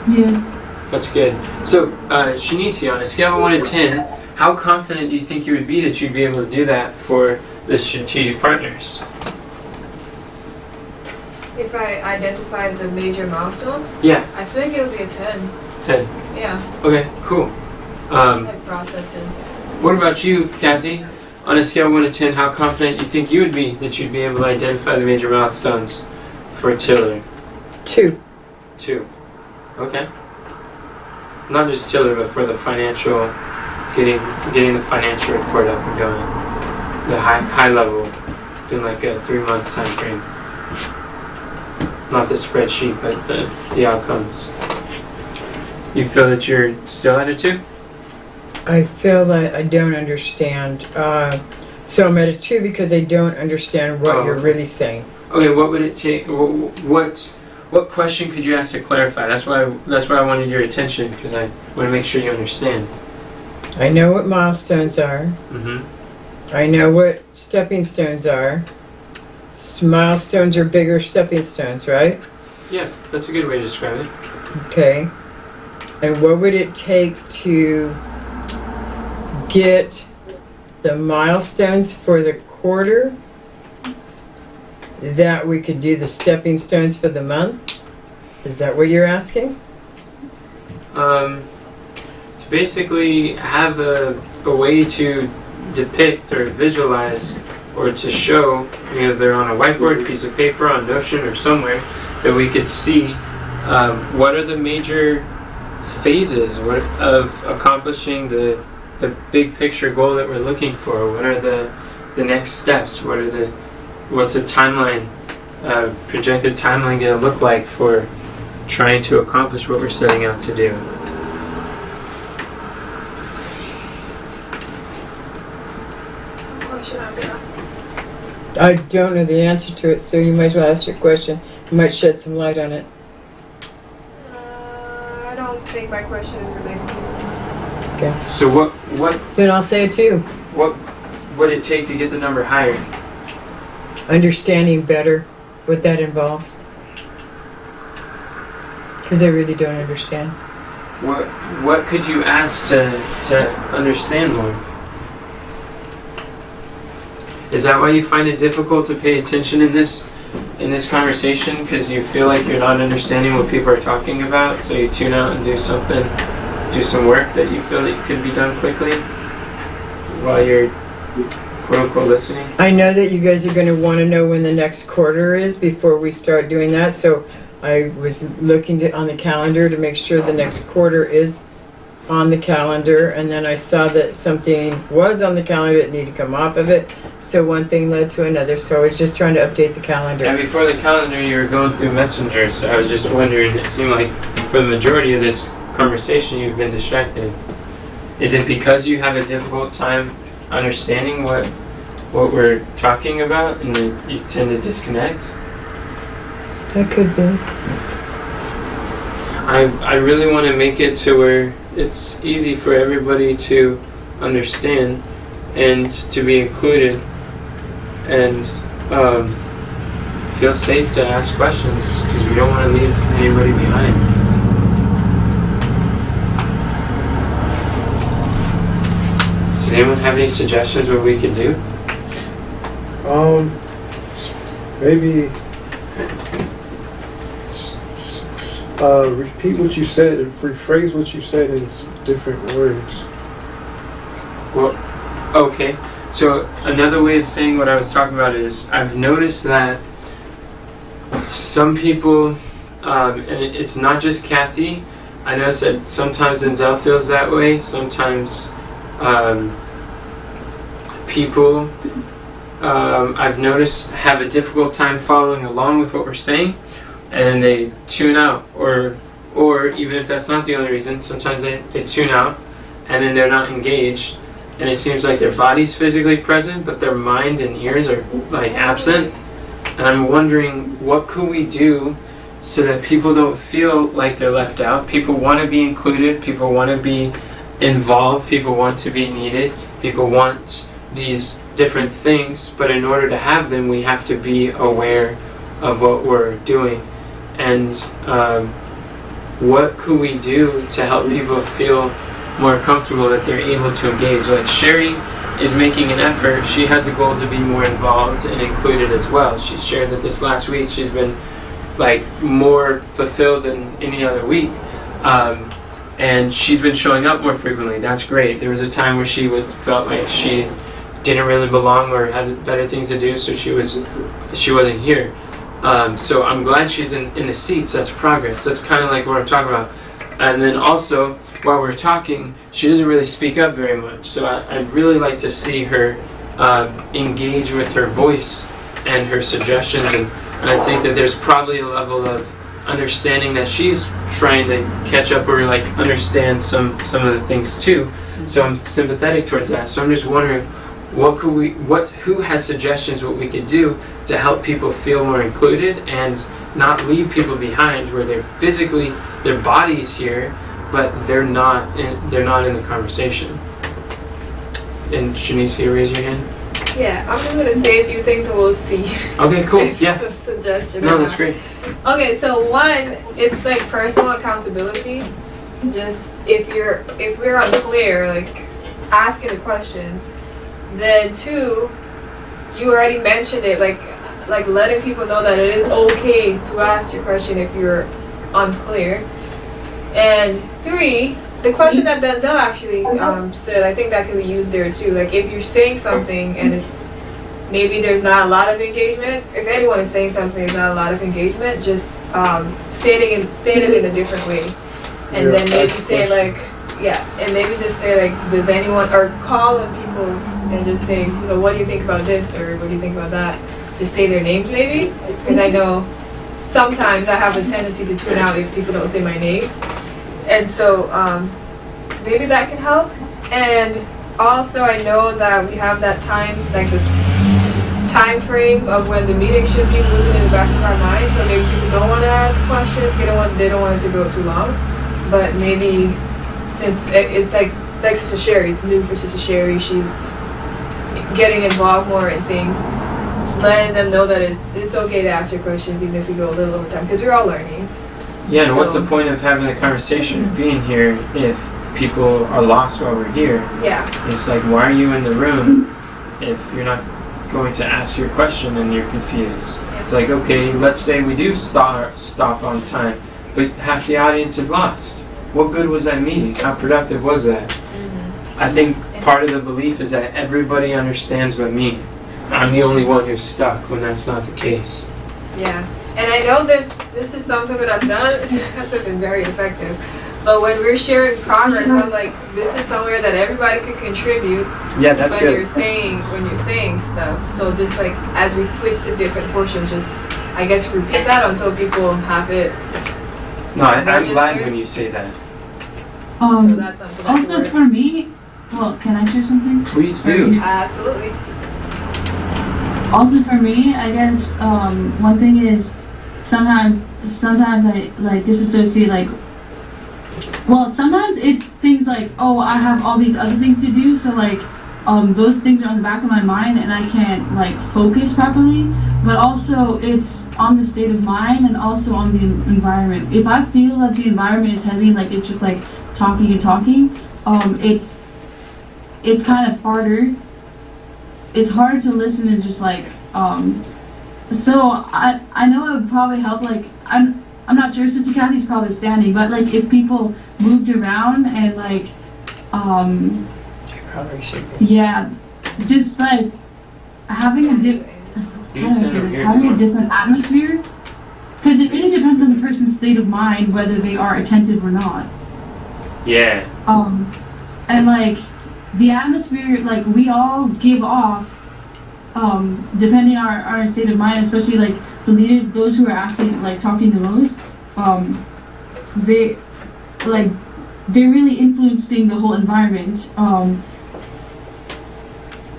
Yeah. That's good. So, Shanicia, on a scale of 1 to 10, how confident do you think you would be that you'd be able to do that for the strategic partners? If I identified the major milestones, Yeah, I feel like it would be a 10. 10. Yeah, Okay, cool. like processes. What about you, Kathy? On a scale of 1 to 10, how confident you think you would be that you'd be able to identify the major milestones for Tiller? 2. 2. Okay. Not just Tiller, but for the financial, getting the financial report up and going. The high level, in like a 3-month time frame. Not the spreadsheet, but the outcomes. You feel that you're still at a 2? I feel that I don't understand. So I'm at a 2 because I don't understand what you're really saying. Okay, what would it take? What question could you ask to clarify? That's why I wanted your attention, because I want to make sure you understand. I know what milestones are. Mm-hmm. I know what stepping stones are. Milestones are bigger stepping stones, right? Yeah, that's a good way to describe it. Okay. And what would it take to get the milestones for the quarter that we could do the stepping stones for the month? Is that what you're asking? To basically have a way to depict or visualize or to show, either on a whiteboard, piece of paper, on Notion or somewhere, that we could see what are the major phases of accomplishing the big picture goal that we're looking for. What are the next steps? What's the timeline, projected timeline going to look like for trying to accomplish what we're setting out to do? Question I've got. I don't know the answer to it, so you might as well ask your question. You might shed some light on it. I don't think my question is related to this. Okay. So what Then I'll say it too. what would it take to get the number higher? Understanding better what that involves. Because I really don't understand. What could you ask to understand more? Is that why you find it difficult to pay attention in this conversation? Because you feel like you're not understanding what people are talking about, so you tune out and do some work that you feel that could be done quickly while you're quote unquote listening? I know that you guys are going to want to know when the next quarter is before we start doing that, so I was looking on the calendar to make sure the next quarter is on the calendar, and then I saw that something was on the calendar that needed to come off of it, so one thing led to another, so I was just trying to update the calendar. And before the calendar, you were going through Messenger, so I was just wondering, it seemed like for the majority of this conversation you've been distracted. Is it because you have a difficult time understanding what we're talking about and then you tend to disconnect? That could be. I really want to make it to where it's easy for everybody to understand and to be included and feel safe to ask questions, because we don't want to leave anybody behind. Does anyone have any suggestions what we could do? Maybe Repeat what you said, rephrase what you said in different words. Well, okay. So another way of saying what I was talking about is I've noticed that some people, and it's not just Kathy. I notice that sometimes Denzel feels that way. Sometimes people I've noticed have a difficult time following along with what we're saying, and they tune out, or even if that's not the only reason, sometimes they tune out and then they're not engaged, and it seems like their body's physically present but their mind and ears are like absent. And I'm wondering, what could we do so that people don't feel like they're left out? People want to be included, people want to be involved, people want to be needed, people want these different things, but in order to have them we have to be aware of what we're doing. And what could we do to help people feel more comfortable that they're able to engage? Like Sherry is making an effort. She has a goal to be more involved and included as well. She shared that this last week she's been like more fulfilled than any other week, and she's been showing up more frequently. That's great. There was a time where she felt like she didn't really belong or had better things to do, so she wasn't here. So I'm glad she's in the seats. That's progress. That's kind of like what I'm talking about. And then also, while we're talking, she doesn't really speak up very much. So I'd really like to see her engage with her voice and her suggestions. And I think that there's probably a level of understanding that she's trying to catch up or like understand some of the things too. So I'm sympathetic towards that. So I'm just wondering, who has suggestions what we could do to help people feel more included and not leave people behind, where they're physically, their body's here, but they're not in the conversation. And Shanice, you raise your hand? Yeah, I'm just gonna say a few things and we'll see. Okay, cool. If Yeah. it's a suggestion. No, or that's not. great. Okay, so one, it's like personal accountability. Just if we're unclear, like asking the questions. Then two, you already mentioned it, like letting people know that it is okay to ask your question if you're unclear. And three, the question that Denzel actually said, I think that can be used there too. Like if you're saying something and it's maybe there's not a lot of engagement, if anyone is saying something there's not a lot of engagement, just state it in a different way. And then maybe say like, and maybe just say like, does anyone, or call on people and just say, what do you think about this, or what do you think about that? Just say their names maybe, because I know sometimes I have a tendency to tune out if people don't say my name. And so maybe that can help. And also I know that we have that time, like the time frame of when the meeting should be moving in the back of our mind. So maybe people don't want to ask questions, they don't want it to go too long. But maybe since it's like Sister Sherry, it's new for Sister Sherry, she's getting involved more in things. Just letting them know that it's okay to ask your questions even if you go a little over time, because we're all learning. Yeah, and what's the point of having a conversation, being here, if people are lost while we're here? Yeah. It's like, why are you in the room if you're not going to ask your question and you're confused? It's like, okay, let's say we do stop on time, but half the audience is lost. What good was that meeting? How productive was that? I think part of the belief is that everybody understands but me. I'm the only one who's stuck when that's not the case. Yeah. And I know this is something that I've done, it hasn't been very effective. But when we're sharing progress, I'm like, this is somewhere that everybody could contribute. Yeah, that's when good. When you're saying stuff. So just like as we switch to different portions, just I guess repeat that until people have it. No, I'm glad registered. when you say that. So that's something that Also can for me, well, can I share something? Please do. Absolutely. Also for me, I guess one thing is sometimes I like disassociate like. Well, sometimes it's things like, oh, I have all these other things to do, so like those things are on the back of my mind and I can't like focus properly. But also it's on the state of mind and also on the environment. If I feel that the environment is heavy, like it's just like talking, it's kind of harder. It's harder to listen and just like so I know it would probably help, like I'm not sure, Sister Kathy's probably standing, but like if people moved around and like, You probably should be. yeah, just like having a having a different atmosphere, because it really depends on the person's state of mind whether they are attentive or not. Yeah. And like the atmosphere, like we all give off, depending on our state of mind, especially like the leaders, those who are asking, like talking the most, they like they're really influencing the whole environment.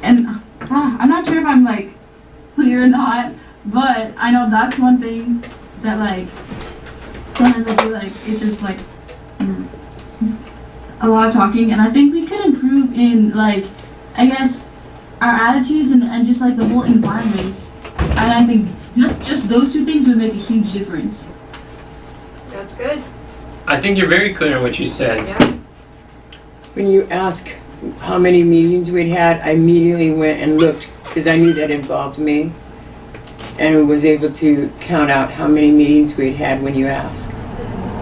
And I'm not sure if I'm like clear or not, but I know that's one thing that like sometimes I feel like it's just like a lot of talking, and I think we could improve in like I guess our attitudes and just like the whole environment. And I think just those two things would make a huge difference. That's good. I think you're very clear in what you said. Yeah. When you ask how many meetings we'd had, I immediately went and looked because I knew that involved me, and was able to count out how many meetings we'd had when you asked.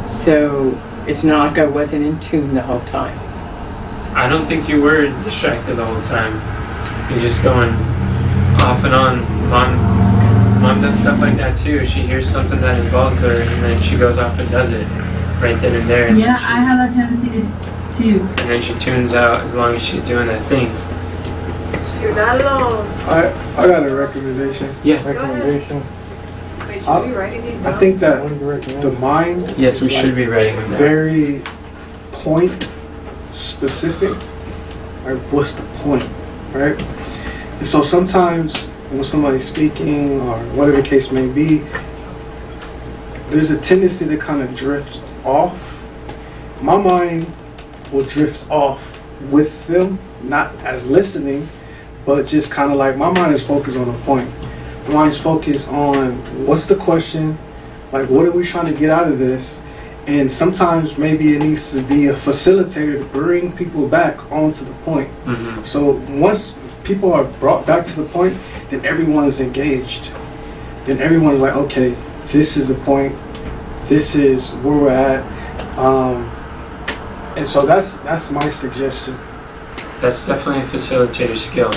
So it's not like I wasn't in tune the whole time. I don't think you were distracted the whole time. You're just going off and on. Mom does stuff like that too. She hears something that involves her, and then she goes off and does it right then and there. And Yeah, she, I have that tendency to. And then she tunes out as long as she's doing that thing. You're not alone. I got a recommendation. Yeah. Recommendation. Wait, should we be writing these down? I think that What do you recommend? the mind Yes, we is should be writing them down. very point specific. Right? What's the point, right? And so sometimes when somebody's speaking or whatever the case may be, there's a tendency to kind of drift off. My mind will drift off with them, not as listening, but just kind of like my mind is focused on a point. My mind is focused on what's the question, like what are we trying to get out of this, and sometimes maybe it needs to be a facilitator to bring people back onto the point. Mm-hmm. So once people are brought back to the point, then everyone's engaged. Then everyone's like, okay, this is the point. This is where we're at. And so that's my suggestion. That's definitely a facilitator skill.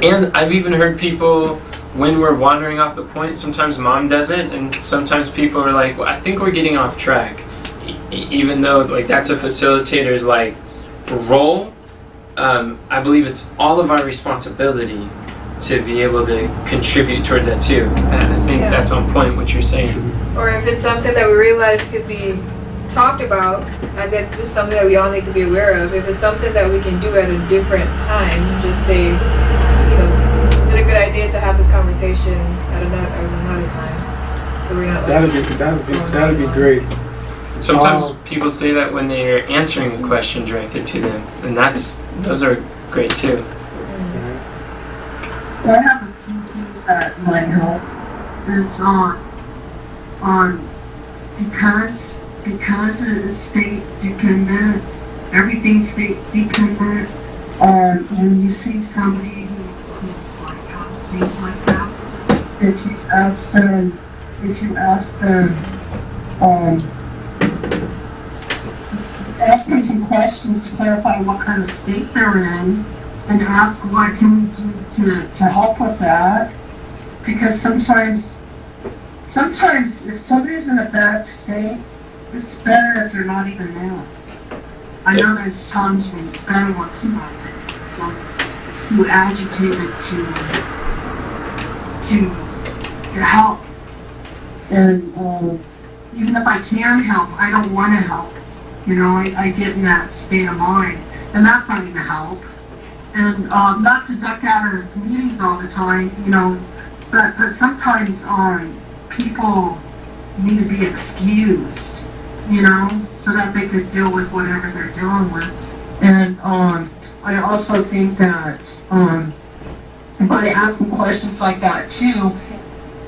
And I've even heard people, when we're wandering off the point, sometimes Mom does it, and sometimes people are like, well, I think we're getting off track. Even though like that's a facilitator's like role, I believe it's all of our responsibility to be able to contribute towards that too. And I think that's on point what you're saying. Or if it's something that we realize could be talked about, and that this is something that we all need to be aware of. If it's something that we can do at a different time, just say, is it a good idea to have this conversation at another time? So we're not like, That'd be great. Sometimes people say that when they're answering a question directed to them, and those are great too. I have a few things that might help. Is because it is state dependent, everything's state dependent. When you see somebody who's like on a scene like that, if you ask them, ask them some questions to clarify what kind of state they're in, and ask what can we do to help with that. Because sometimes if somebody's in a bad state, it's better if they're not even there. I know there's times when it's better when people are there. So who agitated to help. And even if I can help, I don't want to help. I get in that state of mind. And that's not even help. And not to duck out of meetings all the time, but sometimes people need to be excused, so that they could deal with whatever they're dealing with. And I also think that by asking questions like that too,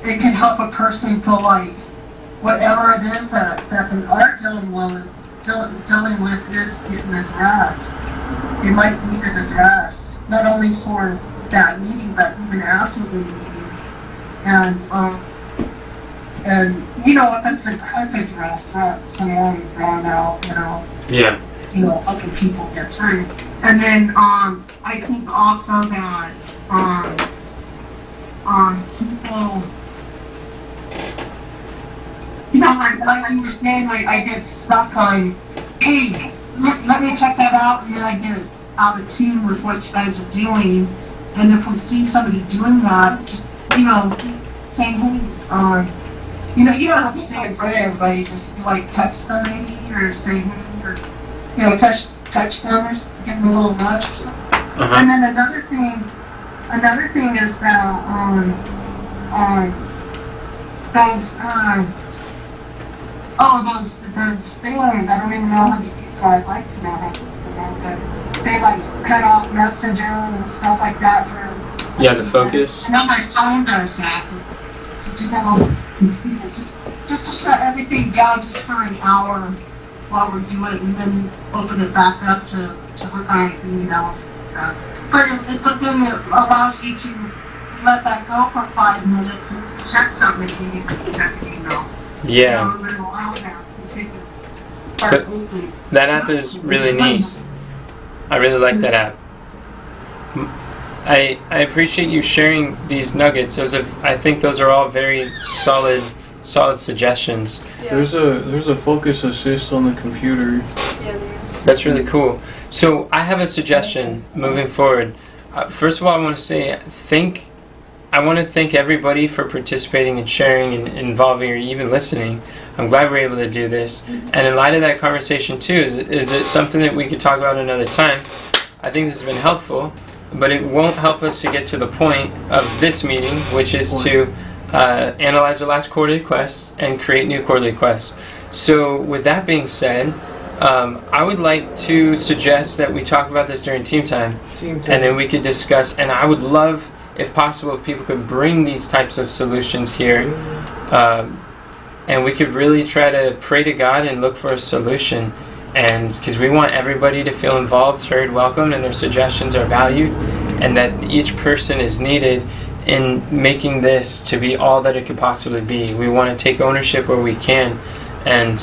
it can help a person feel like whatever it is that they are dealing with is getting addressed. It might be addressed, not only for that meeting, but even after the meeting. And, you know, if it's a quick address, not some long drawn out, Yeah. other people get through. And then, I think also that, people, like you were saying, like I get stuck on, hey, let me check that out, and then I get out of tune with what you guys are doing. And if we see somebody doing that, just, saying, hey, you don't have to say it for everybody, just like text them maybe, or say, hey, or, touch them, or give them a little nudge or something. And then another thing is that, those feelings, I don't even know how to use it, I'd like to know how to use them, but they like cut off Messenger and stuff like that for... Yeah, the focus. I know my phone does that, but to do that on the computer, just to shut everything down just for an hour while we're doing it, and then open it back up to look on emails and stuff. But then it allows you to let that go for 5 minutes and check something if you need to check an email. Yeah. But it'll allow that to take it. But that app is really neat. I really like that app. I appreciate you sharing these nuggets. I think those are all very solid suggestions. Yeah. There's a focus assist on the computer. Yeah, there is. That's really cool. So I have a suggestion moving forward. First of all, I want to say I want to thank everybody for participating and sharing and involving or even listening. I'm glad we're able to do this. And in light of that conversation too, is it something that we could talk about another time? I think this has been helpful, but it won't help us to get to the point of this meeting, which is to analyze our last quarterly quests and create new quarterly quests. So with that being said, I would like to suggest that we talk about this during team time, and then we could discuss, and I would love, if possible, if people could bring these types of solutions here, and we could really try to pray to God and look for a solution, and because we want everybody to feel involved, heard, welcomed, and their suggestions are valued, and that each person is needed in making this to be all that it could possibly be. We want to take ownership where we can, and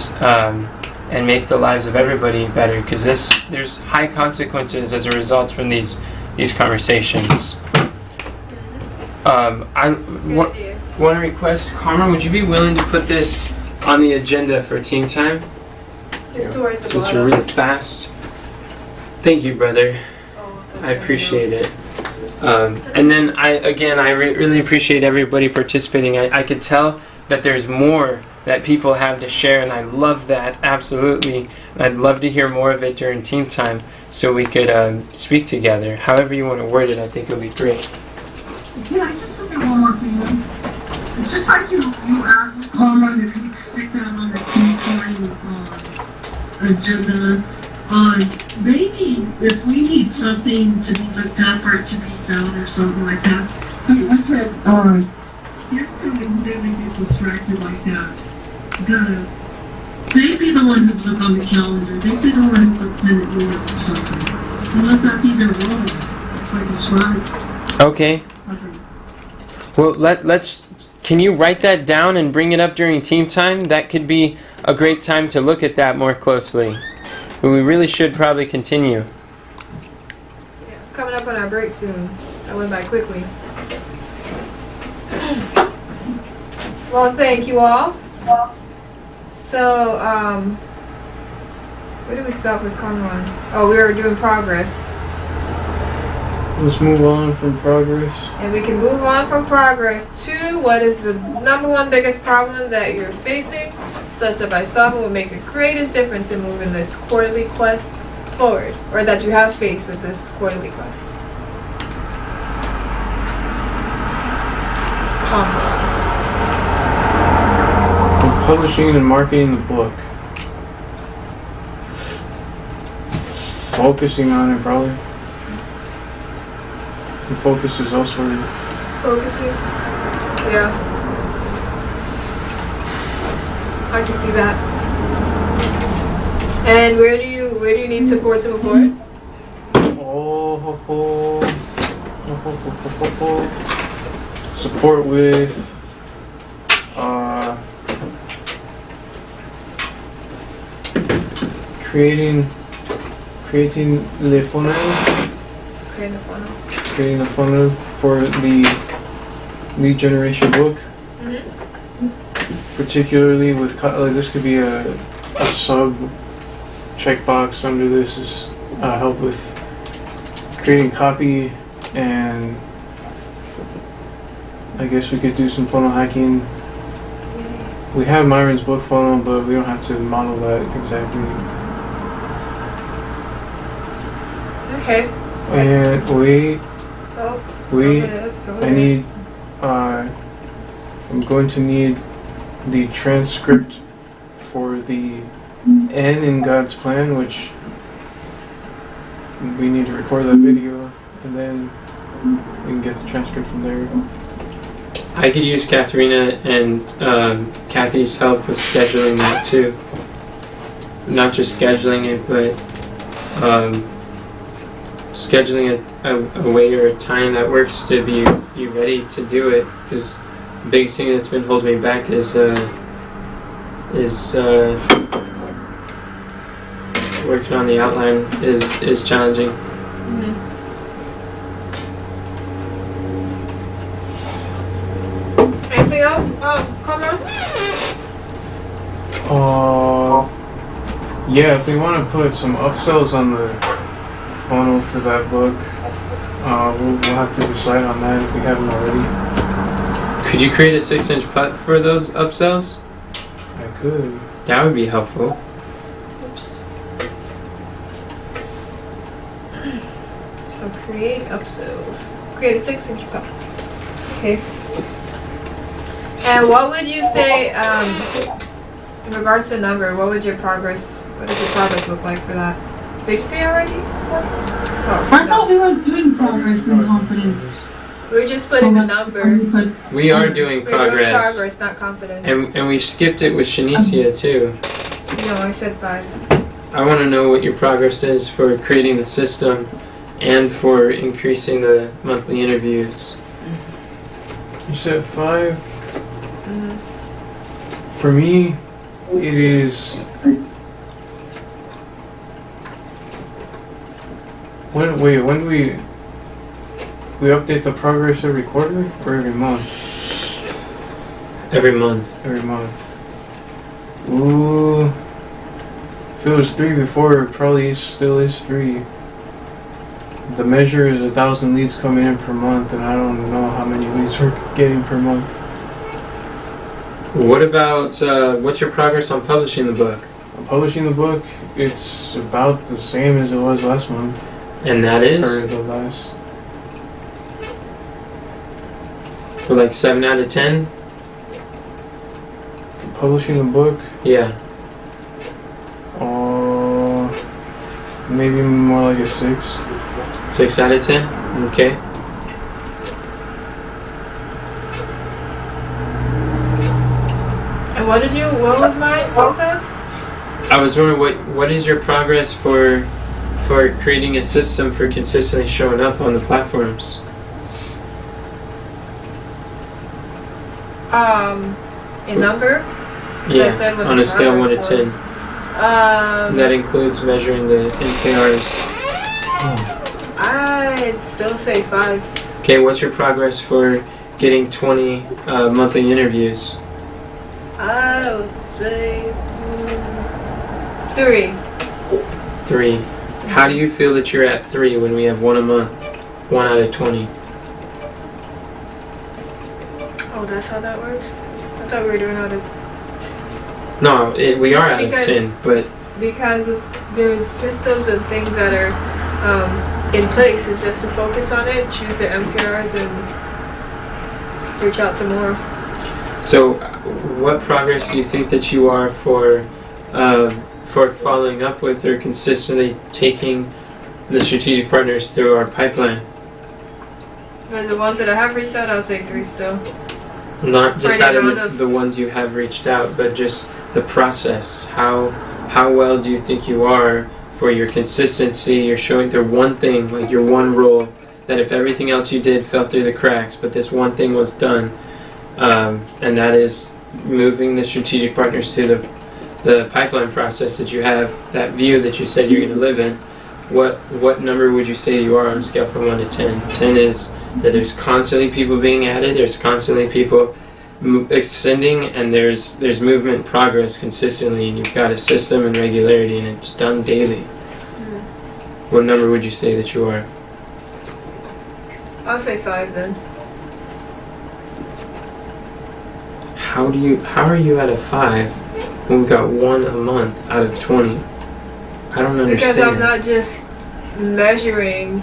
make the lives of everybody better, because there's high consequences as a result from these conversations. Good idea. Want to request, Carmen, would you be willing to put this on the agenda for team time? It's towards the Just bottom. really fast. Thank you, brother. Oh, I appreciate it. And then I really appreciate everybody participating. I could tell that there's more that people have to share, and I love that, absolutely. I'd love to hear more of it during team time so we could speak together. However you want to word it, I think it would be great. Yeah, I just something one more thing. It's just like you asked Carmen if you'd stick that on the team time agenda. Maybe if we need something to be looked up or to be found or something like that, we could give somebody who doesn't get distracted like that. They'd be the one who look on the calendar. They'd be the one who looked in the email or something. And let that be their role, like described. Okay. Well, let's. Can you write that down and bring it up during team time? That could be a great time to look at that more closely. But we really should probably continue. Yeah, coming up on our break soon. That went by quickly. Well, thank you all. So, where did we stop with Conron? Oh, we were doing progress. Let's move on from progress. And we can move on from progress to what is the number one biggest problem that you're facing, such that by solving will make the greatest difference in moving this quarterly quest forward, or that you have faced with this quarterly quest. Conron. Publishing and marketing the book. Focusing on it, probably. The focus is elsewhere. Focusing. Yeah. I can see that. And where do you need support to move forward? Support with creating le funnel, Create a funnel. creating a funnel for the lead generation book, particularly with this could be a sub checkbox under this is help with creating copy, and I guess we could do some funnel hacking. We have Myron's book funnel, but we don't have to model that exactly. Okay. And Oh, we go ahead. I need I'm going to need the transcript for the N in God's plan, which we need to record that video, and then we can get the transcript from there. I could use Katharina and Kathy's help with scheduling that too. Not just scheduling it, but scheduling a way or a time that works to be ready to do it. Because the biggest thing that's been holding me back is working on the outline is challenging. Anything else? Comment? Yeah, if we want to put some upsells on the funnel for that book, we'll have to decide on that if we haven't already. Could you create a 6-inch putt for those upsells? I could. That would be helpful. Oops. So create upsells. Create a 6-inch pup. Okay. And what would you say, in regards to number, what does your progress look like for that? Did you say already? Oh, I thought we were doing progress in confidence. we're just putting a number. We are doing We're doing progress. progress, not confidence. And we skipped it with Shanicia too. No, I said 5. I want to know what your progress is for creating the system and for increasing the monthly interviews. You said 5? Mhm. For me, it is... When do we update the progress every quarter or every month? Every month. Every month. Ooh. If it was 3 before, it probably still is 3. The measure is 1,000 leads coming in per month, and I don't know how many leads we're getting per month. What about, what's your progress on publishing the book? On publishing the book, it's about the same as it was last month. And that Or is? the last. For like 7 out of 10? For publishing the book, Yeah. maybe more like a 6. 6 out of 10? Okay. And what was mine? What's that? I was wondering what is your progress for creating a system for consistently showing up on the platforms? A number? I said Yeah, what on the a scale of 1 to progress 10. was. That includes measuring the NKRs. I'd still say 5. Okay, what's your progress for getting 20 monthly interviews? I would say 3. 3. How do you feel that you're at 3 when we have 1 a month? 1 out of 20. Oh, that's how that works? I thought we were doing out of... No, we are out of Because- 10, but Because there's systems and things that are in place. It's just to focus on it, choose the MPRs, and reach out to more. so what progress do you think that you are for following up with or consistently taking the strategic partners through our pipeline? But the ones that I have reached out, I'll say 3 still. Not just For the out amount of of- the ones you have reached out, but just the process. How well do you think you are for your consistency? You're showing their one thing, like your one role, that if everything else you did fell through the cracks, but this one thing was done, and that is moving the strategic partners to the pipeline process that you have, that view that you said you're going to live in, what number would you say you are on a scale from 1 to 10? 10 is that there's constantly people being added, there's constantly people extending, and there's movement and progress consistently, and you've got a system and regularity, and it's done daily. What number would you say that you are? I'll say 5 then. How are you at a 5 when we've got 1 a month out of 20? I don't understand. Because I'm not just measuring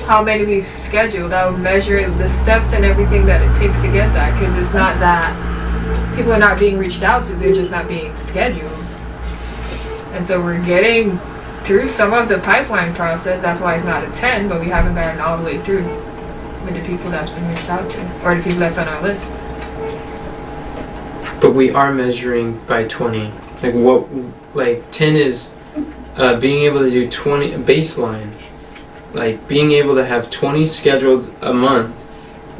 how many we've scheduled. I'll measure the steps and everything that it takes to get that. Because it's not that people are not being reached out to, they're just not being scheduled. And so we're getting through some of the pipeline process. That's why it's not a 10, but we haven't gotten all the way through with the people that's been reached out to, or the people that's on our list. But we are measuring by 20. Like 10 is being able to do 20 baseline. Like being able to have 20 scheduled a month.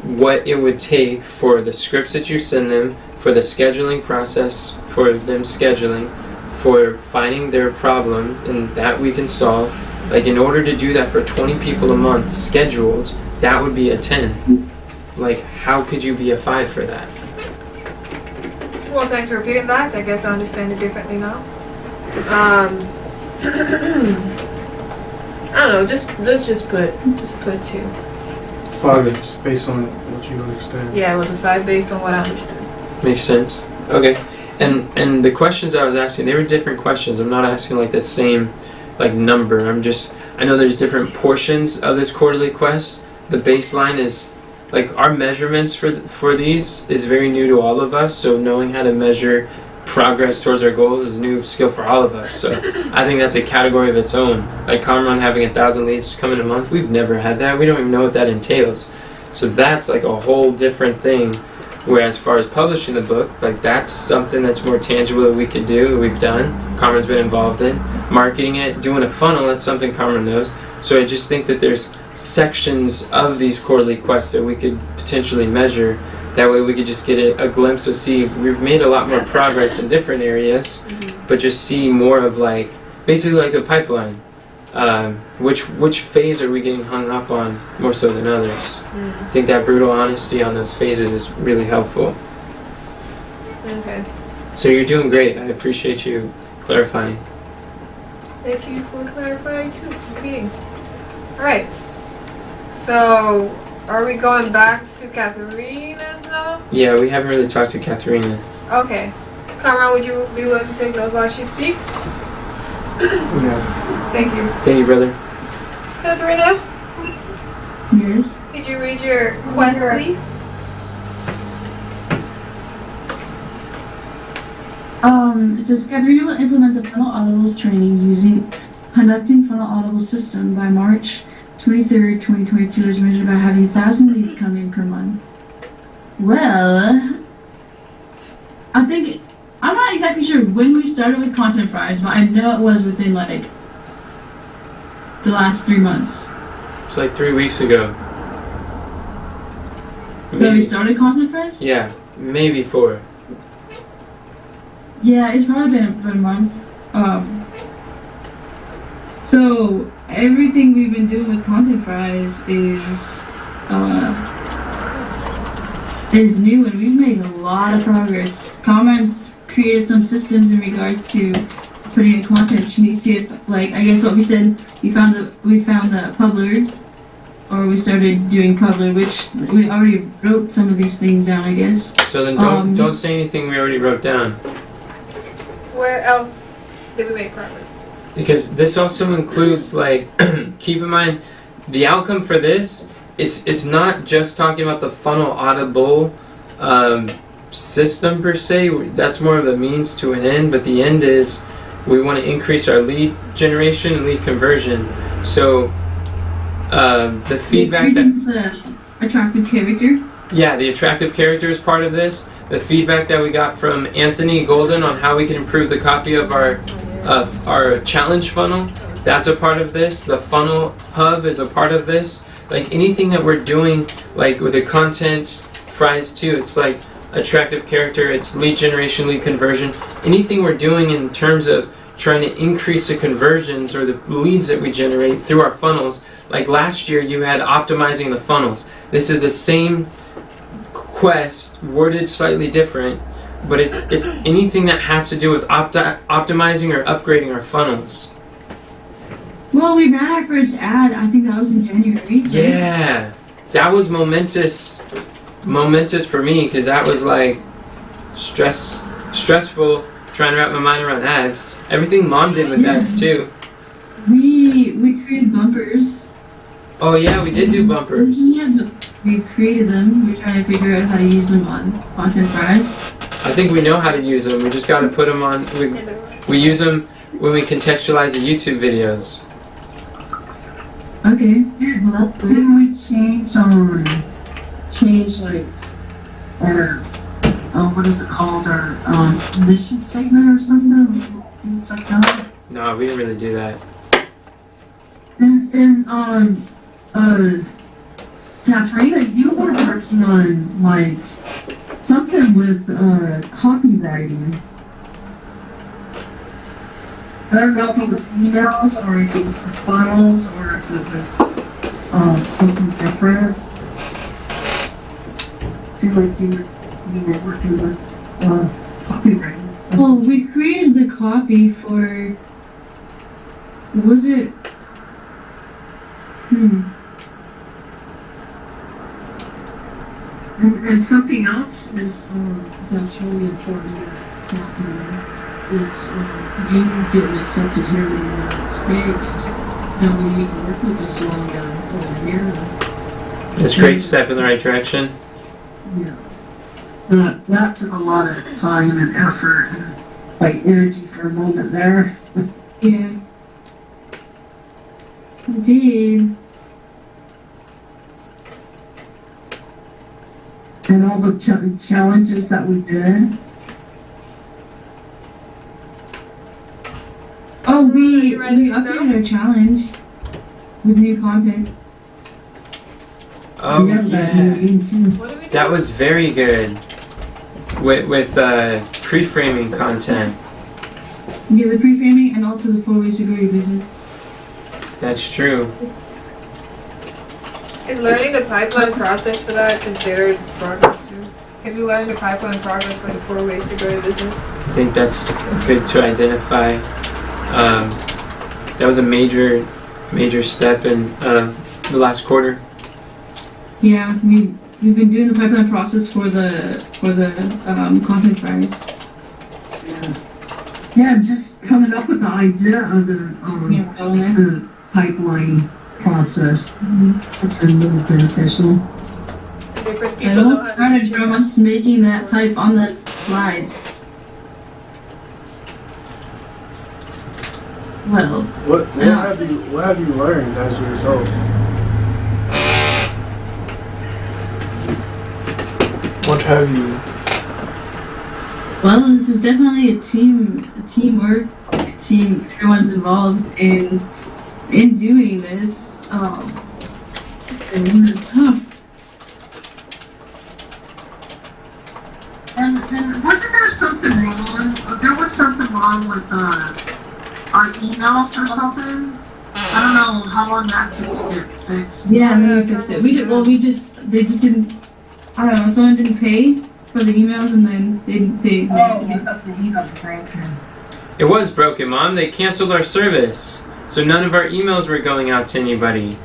What it would take for the scripts that you send them, for the scheduling process, for them scheduling, for finding their problem and that we can solve. Like in order to do that for 20 people a month scheduled, that would be a 10. Like how could you be a 5 for that? Well, thanks for repeating that. I guess I understand it differently now. I don't know. Let's just put 2. 5 is based on what you understand. Yeah, it was a 5 based on what I understood. Makes sense. Okay. And the questions I was asking, they were different questions. I'm not asking like the same like number. I know there's different portions of this quarterly quest. The baseline is like our measurements for these is very new to all of us. So knowing how to measure progress towards our goals is a new skill for all of us. So I think that's a category of its own. Like Comron having 1,000 leads come in a month, we've never had that. We don't even know what that entails. So that's like a whole different thing. Whereas as far as publishing the book, like that's something that's more tangible that we could do, that we've done. Cameron's been involved in. Marketing it, doing a funnel, that's something Cameron knows. So I just think that there's sections of these quarterly quests that we could potentially measure. That way we could just get a glimpse to see we've made a lot more progress in different areas, but just see more of like, basically like a pipeline. Which phase are we getting hung up on more so than others? I think that brutal honesty on those phases is really helpful. Okay. So you're doing great. I appreciate you clarifying. Thank you for clarifying too. Alright. So, are we going back to Katharina's now? Yeah, we haven't really talked to Katharina. Okay. Cameron, would you be willing to take those while she speaks? Yeah. Thank you. Thank you, brother. Katharina, Yes. could you read your quest, please? It says Katharina will implement the Funnel Audibles training conducting Funnel Audible system by March 23rd, 2022 as measured by having 1,000 leads come in per month. Well, I think, I'm not exactly sure when we started with Content Fries, but I know it was within like the last 3 months. It's like 3 weeks ago. That we started Content Fries? Yeah, maybe 4. Yeah, it's probably been about a month. So everything we've been doing with Content Fries is new, and we've made a lot of progress. Comments created some systems in regards to putting in content. She needs to see if, like, I guess what we said, we found the Publer, or we started doing Publer, which we already wrote some of these things down, I guess. So then don't say anything we already wrote down. Where else did we make progress? Because this also includes, like, keep in mind, the outcome for this, it's not just talking about the Funnel Audible system per se. That's more of a means to an end, but the end is we want to increase our lead generation and lead conversion. So the feedback the attractive character. Yeah, the attractive character is part of this. The feedback that we got from Anthony Golden on how we can improve the copy of our challenge funnel, that's a part of this. The funnel hub is a part of this. Like anything that we're doing, like with the content fries too, it's like attractive character, it's lead generation, lead conversion. Anything we're doing in terms of trying to increase the conversions or the leads that we generate through our funnels. Like last year, you had optimizing the funnels. This is the same quest, worded slightly different, but it's anything that has to do with optimizing or upgrading our funnels. Well, we ran our first ad. I think that was in January. Yeah, that was momentous for me because that was like stressful trying to wrap my mind around ads. Everything Mom did with ads too. We created bumpers. Oh yeah, we did do bumpers. We created them. We're trying to figure out how to use them on Content Fries. I think we know how to use them. We just got to put them on. We use them when we contextualize the YouTube videos. Okay. Didn't we change like our what is it called, our mission statement or something? Things like that. No, we didn't really do that. And Katharina, you were working on like something with copywriting. I don't know if it was emails or if it was for funnels or if it was something different. Seemed like you were working with copywriting. Well, we created the copy for. Was it? And something else is that's really important that's happening is you getting accepted here in the United States. That way you can work with us longer over here. It's a great step in the right direction. Yeah. That took a lot of time and effort and like energy for a moment there. Yeah. Indeed. And all the challenges that we did. Oh, we updated our challenge with new content. Oh Yeah, yeah, What do we do? that was very good. With pre-framing content. Yeah, the pre-framing and also the 4 ways to grow your business. That's true. Is learning the pipeline process for that considered progress too? Because we learned the pipeline process for the 4 ways to grow your business. I think that's good to identify. That was a major step in the last quarter. Yeah, we've been doing the pipeline process for the content fries. Yeah, just coming up with the idea of the pipeline process. It's been really beneficial. Different I people don't know how start to a do drum it. us making that pipe on the slides. Well, What have you learned as a result? What have you? well, this is definitely a teamwork, everyone's involved in doing this. And it's tough. And wasn't there something wrong? There was something wrong with our emails or something. I don't know how long that took to get fixed. Yeah, and then we fixed it. They just didn't, I don't know, someone didn't pay for the emails and then they I thought the email was broken. It was broken, Mom. They canceled our service, so none of our emails were going out to anybody.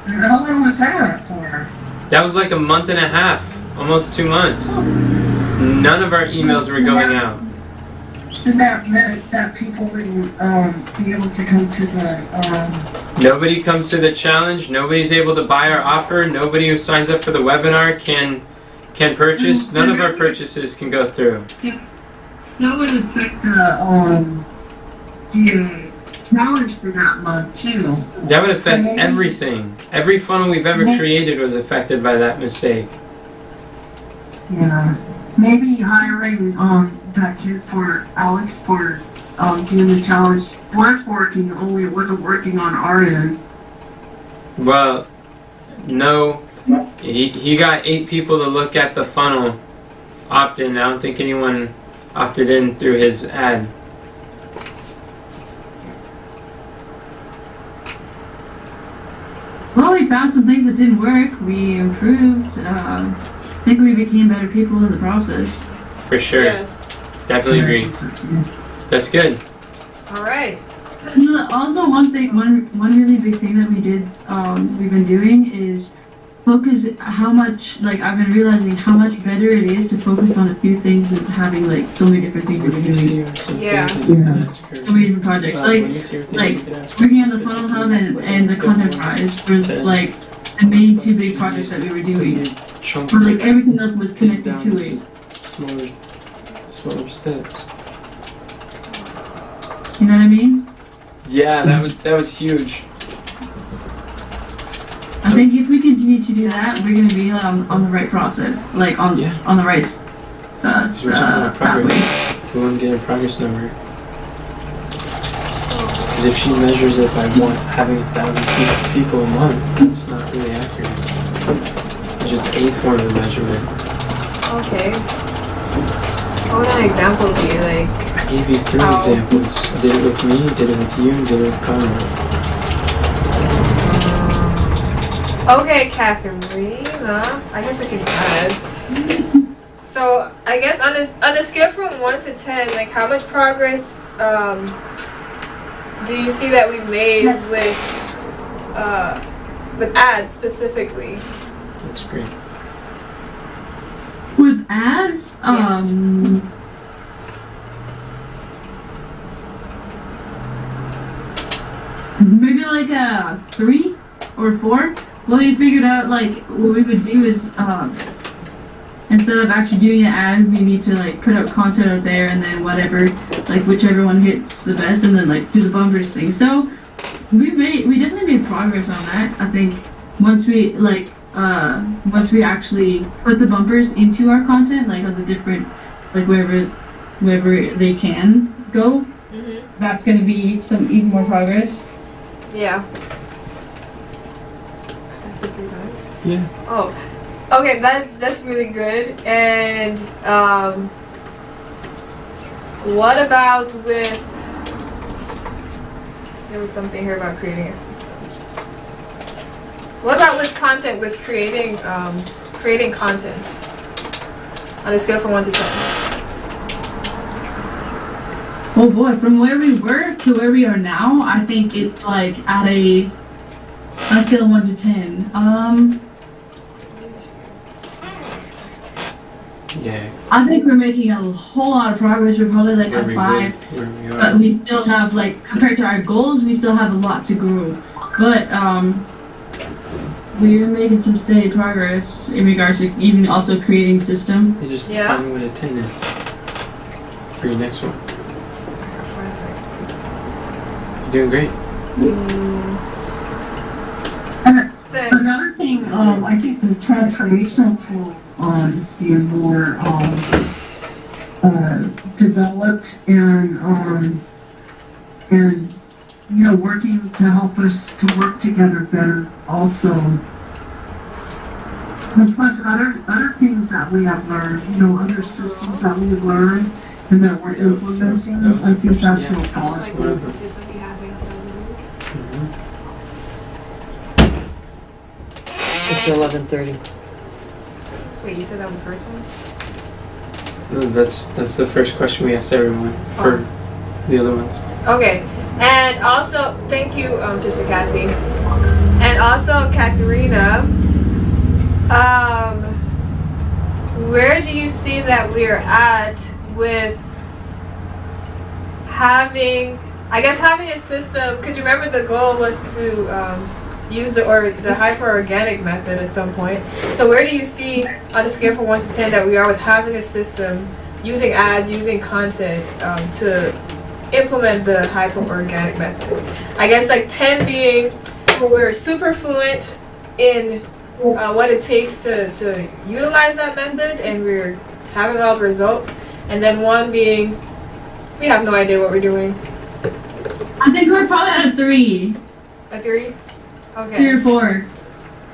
And how long was that for? That was like a month and a half, almost 2 months. None of our emails were going out. Did that mean that people wouldn't be able to come to the Nobody comes to the challenge. Nobody's able to buy our offer. Nobody who signs up for the webinar can purchase. None of our purchases can go through. that would affect the challenge for that month too. That would affect everything. Every funnel we've ever created was affected by that mistake. Yeah. Maybe hiring that kid for Alex for doing the challenge was working, only it wasn't working on our end. Well, no, He got 8 people to look at the funnel opt-in. I don't think anyone opted in through his ad. Well, we found some things that didn't work. We improved. I think we became better people in the process. For sure. Yes. Definitely agree. That's good. All right. Also, one really big thing that we've been doing is focus how much, like, I've been realizing how much better it is to focus on a few things than having, like, so many different things that you're doing. Yeah. So many different projects. Like working on the Funnel Hub and the Content Prize was, like, the main 2 big projects that we were doing. But, like, everything else was connected to it. Smaller steps. You know what I mean? Yeah, that was huge. I think if we continue to do that, we're gonna be on the right process, like on the right Because we're talking about pathway. progress. We want to get a progress number. Because if she measures it by having 1,000 people a month, that's not really accurate. It's just a form of measurement. Okay. What would an example be like? I gave you 3 examples. I did it with me, did it with you, and did it with Conrad. Okay, Katharina. I guess I can add. So I guess on a scale from 1 to 10, like how much progress do you see that we made with ads specifically? That's great. With ads, maybe like a 3 or 4. Well, we figured out, like, what we would do is, instead of actually doing an ad, we need to, like, put up content out there and then whatever, like, whichever one hits the best, and then, like, do the bumpers thing. So, we definitely made progress on that. I think once we actually put the bumpers into our content, like, on the different, like, wherever they can go, that's gonna be some even more progress. Yeah. That's it 3 times? Yeah. Oh. Okay, that's really good. And what about with, there was something here about creating a system. What about with content, with creating content on a scale from 1 to 10? Oh boy, from where we were to where we are now, I think it's like on a scale of 1 to 10. Yeah. I think we're making a whole lot of progress. We're probably like Where at we 5, were, where we are. but we still have, like, compared to our goals, we still have a lot to grow. But we're making some steady progress in regards to even also creating system. You just Yeah. define what a 10 is for your next one. You're doing great. Thanks. Another thing, I think the transformational tool is being more developed and you know, working to help us to work together better also. And plus other things that we have learned, you know, other systems that we've learned and that we're implementing, I think that's real powerful. Whatever. It's 11:30. Wait, you said that was the first one? No, that's the first question we asked everyone for the other ones. Okay. And also, thank you, Sister Kathy. And also, Katharina, where do you see that we're at with having a system? Because you remember the goal was to use the hyper-organic method at some point. So where do you see, on a scale from 1 to 10, that we are with having a system, using ads, using content to implement the hyper-organic method? I guess like 10 being we're super fluent in what it takes to utilize that method and we're having all the results, and then 1 being we have no idea what we're doing. I think we're probably at a 3. A 3? Okay. 3 or 4.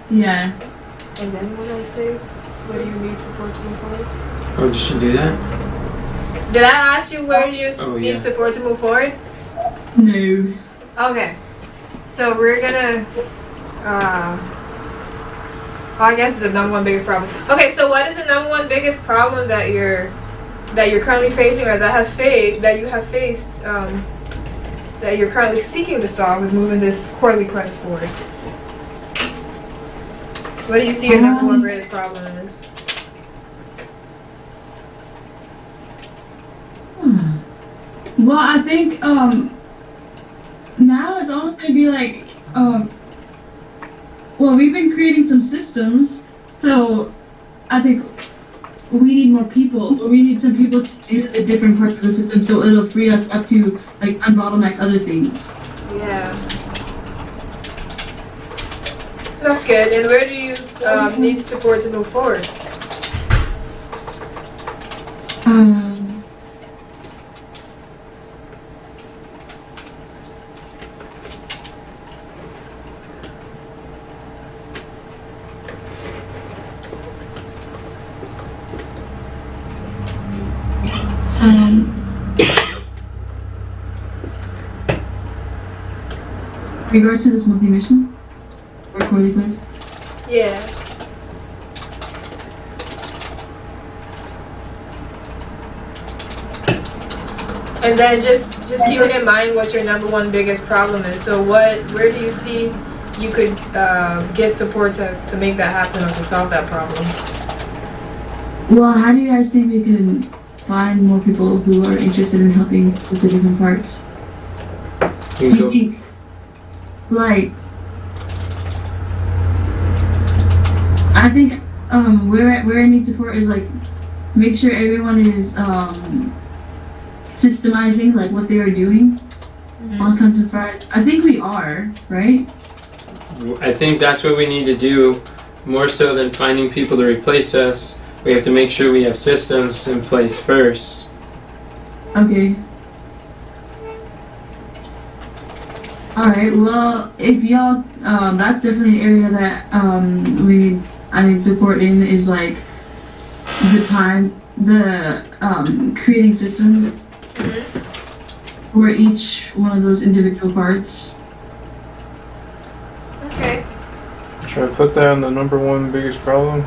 Yeah. And then when I say, what do you need support to move forward? Oh, did she do that? Did I ask you where you Oh, need yeah. support to move forward? No. Okay. So we're gonna, I guess it's the number one biggest problem. Okay, so what is the number one biggest problem that you're currently facing, or that you have faced, that you're currently seeking to solve with moving this quarterly quest forward? What do you see your number one greatest problem is? Well, I think now it's almost gonna be like well, we've been creating some systems, so I think we need more people. We need some people to do the different parts of the system, so it'll free us up to like unbottleneck other things. Yeah. That's good. And where do you need support to move forward? Regards to this monthly mission or quarterly quest. Yeah. And then just keeping in mind what your number one biggest problem is. So where do you see you could get support to make that happen or to solve that problem? Well, how do you guys think we can find more people who are interested in helping with the different parts? You Do can you think, like, I think where I need support is like make sure everyone is systemizing like what they are doing on Content Friday. I think we are, right? I think that's what we need to do, more so than finding people to replace us. We have to make sure we have systems in place first. Okay. Alright, well, if y'all, that's definitely an area that I need support in, is like creating systems for each one of those individual parts. Okay. Should I put that on the number one biggest problem?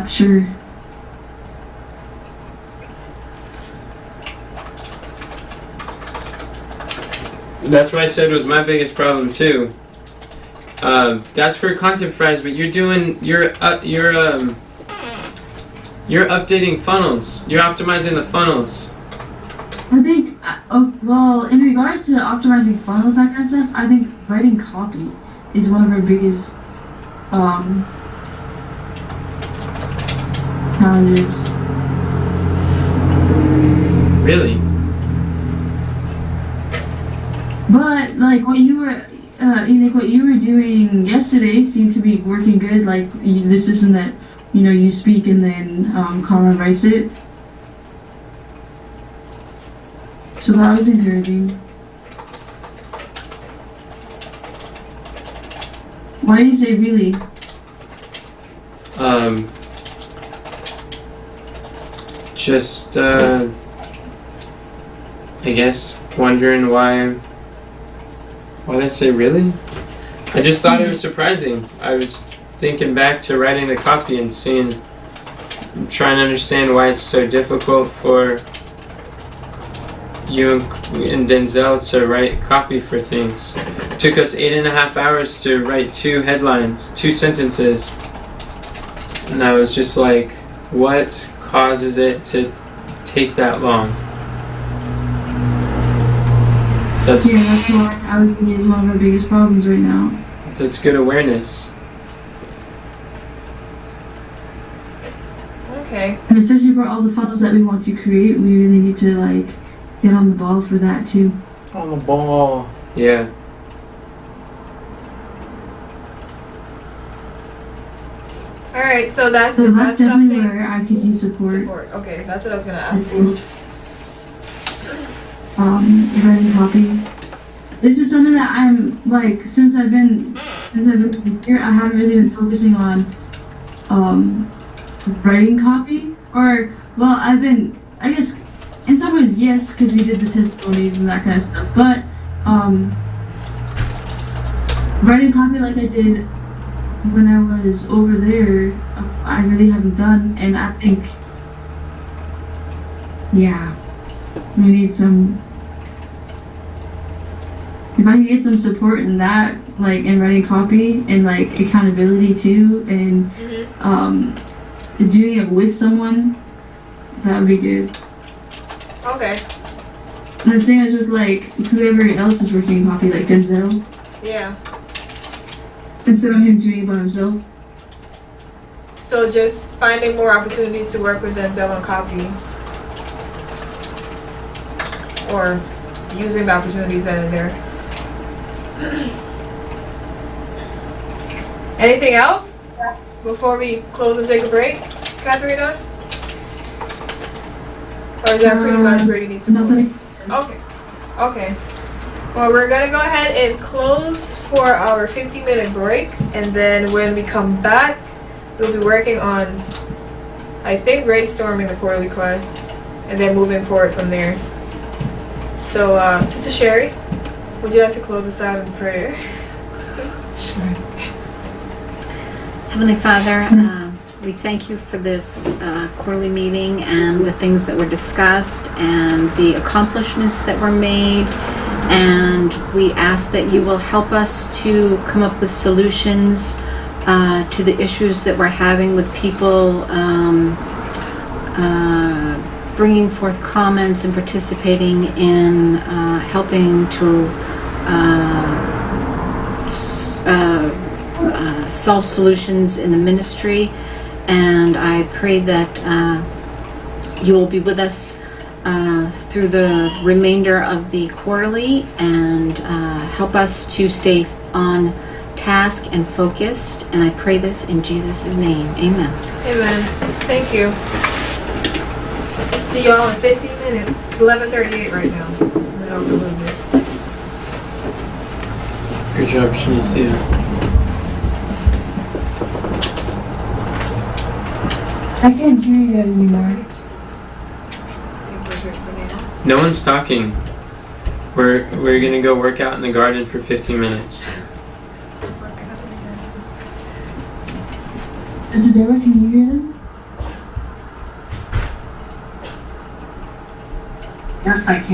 Sure. That's what I said was my biggest problem too. That's for Content Fries, but you're updating funnels. You're optimizing the funnels. I think, well, in regards to optimizing funnels, that kind of stuff, I think writing copy is one of our biggest challenges. Really? But like what you were, Enoch, what you were doing yesterday seemed to be working good. Like the system that you speak and then Karma writes it. So that was encouraging. Why do you say really? Just I guess wondering why. Why did I say really? I just thought it was surprising. I was thinking back to writing the copy and trying to understand why it's so difficult for you and Denzel to write copy for things. It took us 8.5 hours to write 2 headlines, 2 sentences. And I was just like, what causes it to take that long? That's why I would think is one of our biggest problems right now. That's good awareness. Okay. And especially for all the funnels that we want to create, we really need to like get on the ball for that too. On the ball. Yeah. Alright, so that's So that's definitely something. where I could use support. Okay, that's what I was gonna ask you. Writing copy. This is something that I'm like, since I've been since I've been here, I haven't really been focusing on writing copy. Or, well, I've been, I guess, in some ways, yes, because we did the testimonies and that kind of stuff. But writing copy like I did when I was over there, I really haven't done. And I think, yeah, we need some. If I can get some support in that, like in writing copy and like accountability too, and doing it with someone, that would be good. Okay. And the same as with like whoever else is working in copy, like Denzel, Yeah. instead of him doing it by himself. So just finding more opportunities to work with Denzel on copy. Or using the opportunities that are there. Anything else before we close and take a break, Katharina? Or is that pretty much where you need to move? Nothing. Okay. Okay. Well, we're gonna go ahead and close for our 15-minute break, and then when we come back, we'll be working on, I think, brainstorming the quarterly quest, and then moving forward from there. So, Sister Sherry, would you like to close us out in prayer? Sure. Heavenly Father, we thank you for this quarterly meeting and the things that were discussed and the accomplishments that were made. And we ask that you will help us to come up with solutions to the issues that we're having with people bringing forth comments and participating in helping to solve solutions in the ministry. And I pray that you will be with us through the remainder of the quarterly and help us to stay on task and focused. And I pray this in Jesus' name. Amen. Amen. Thank you. See y'all in 15 minutes. It's 11:38 right now. We'll help a little bit. Good job, Shanicia. I can't hear you anymore. I think we're good for now. No one's talking. We're gonna go work out in the garden for 15 minutes. Is it ever? Can you hear them? Yes, I can.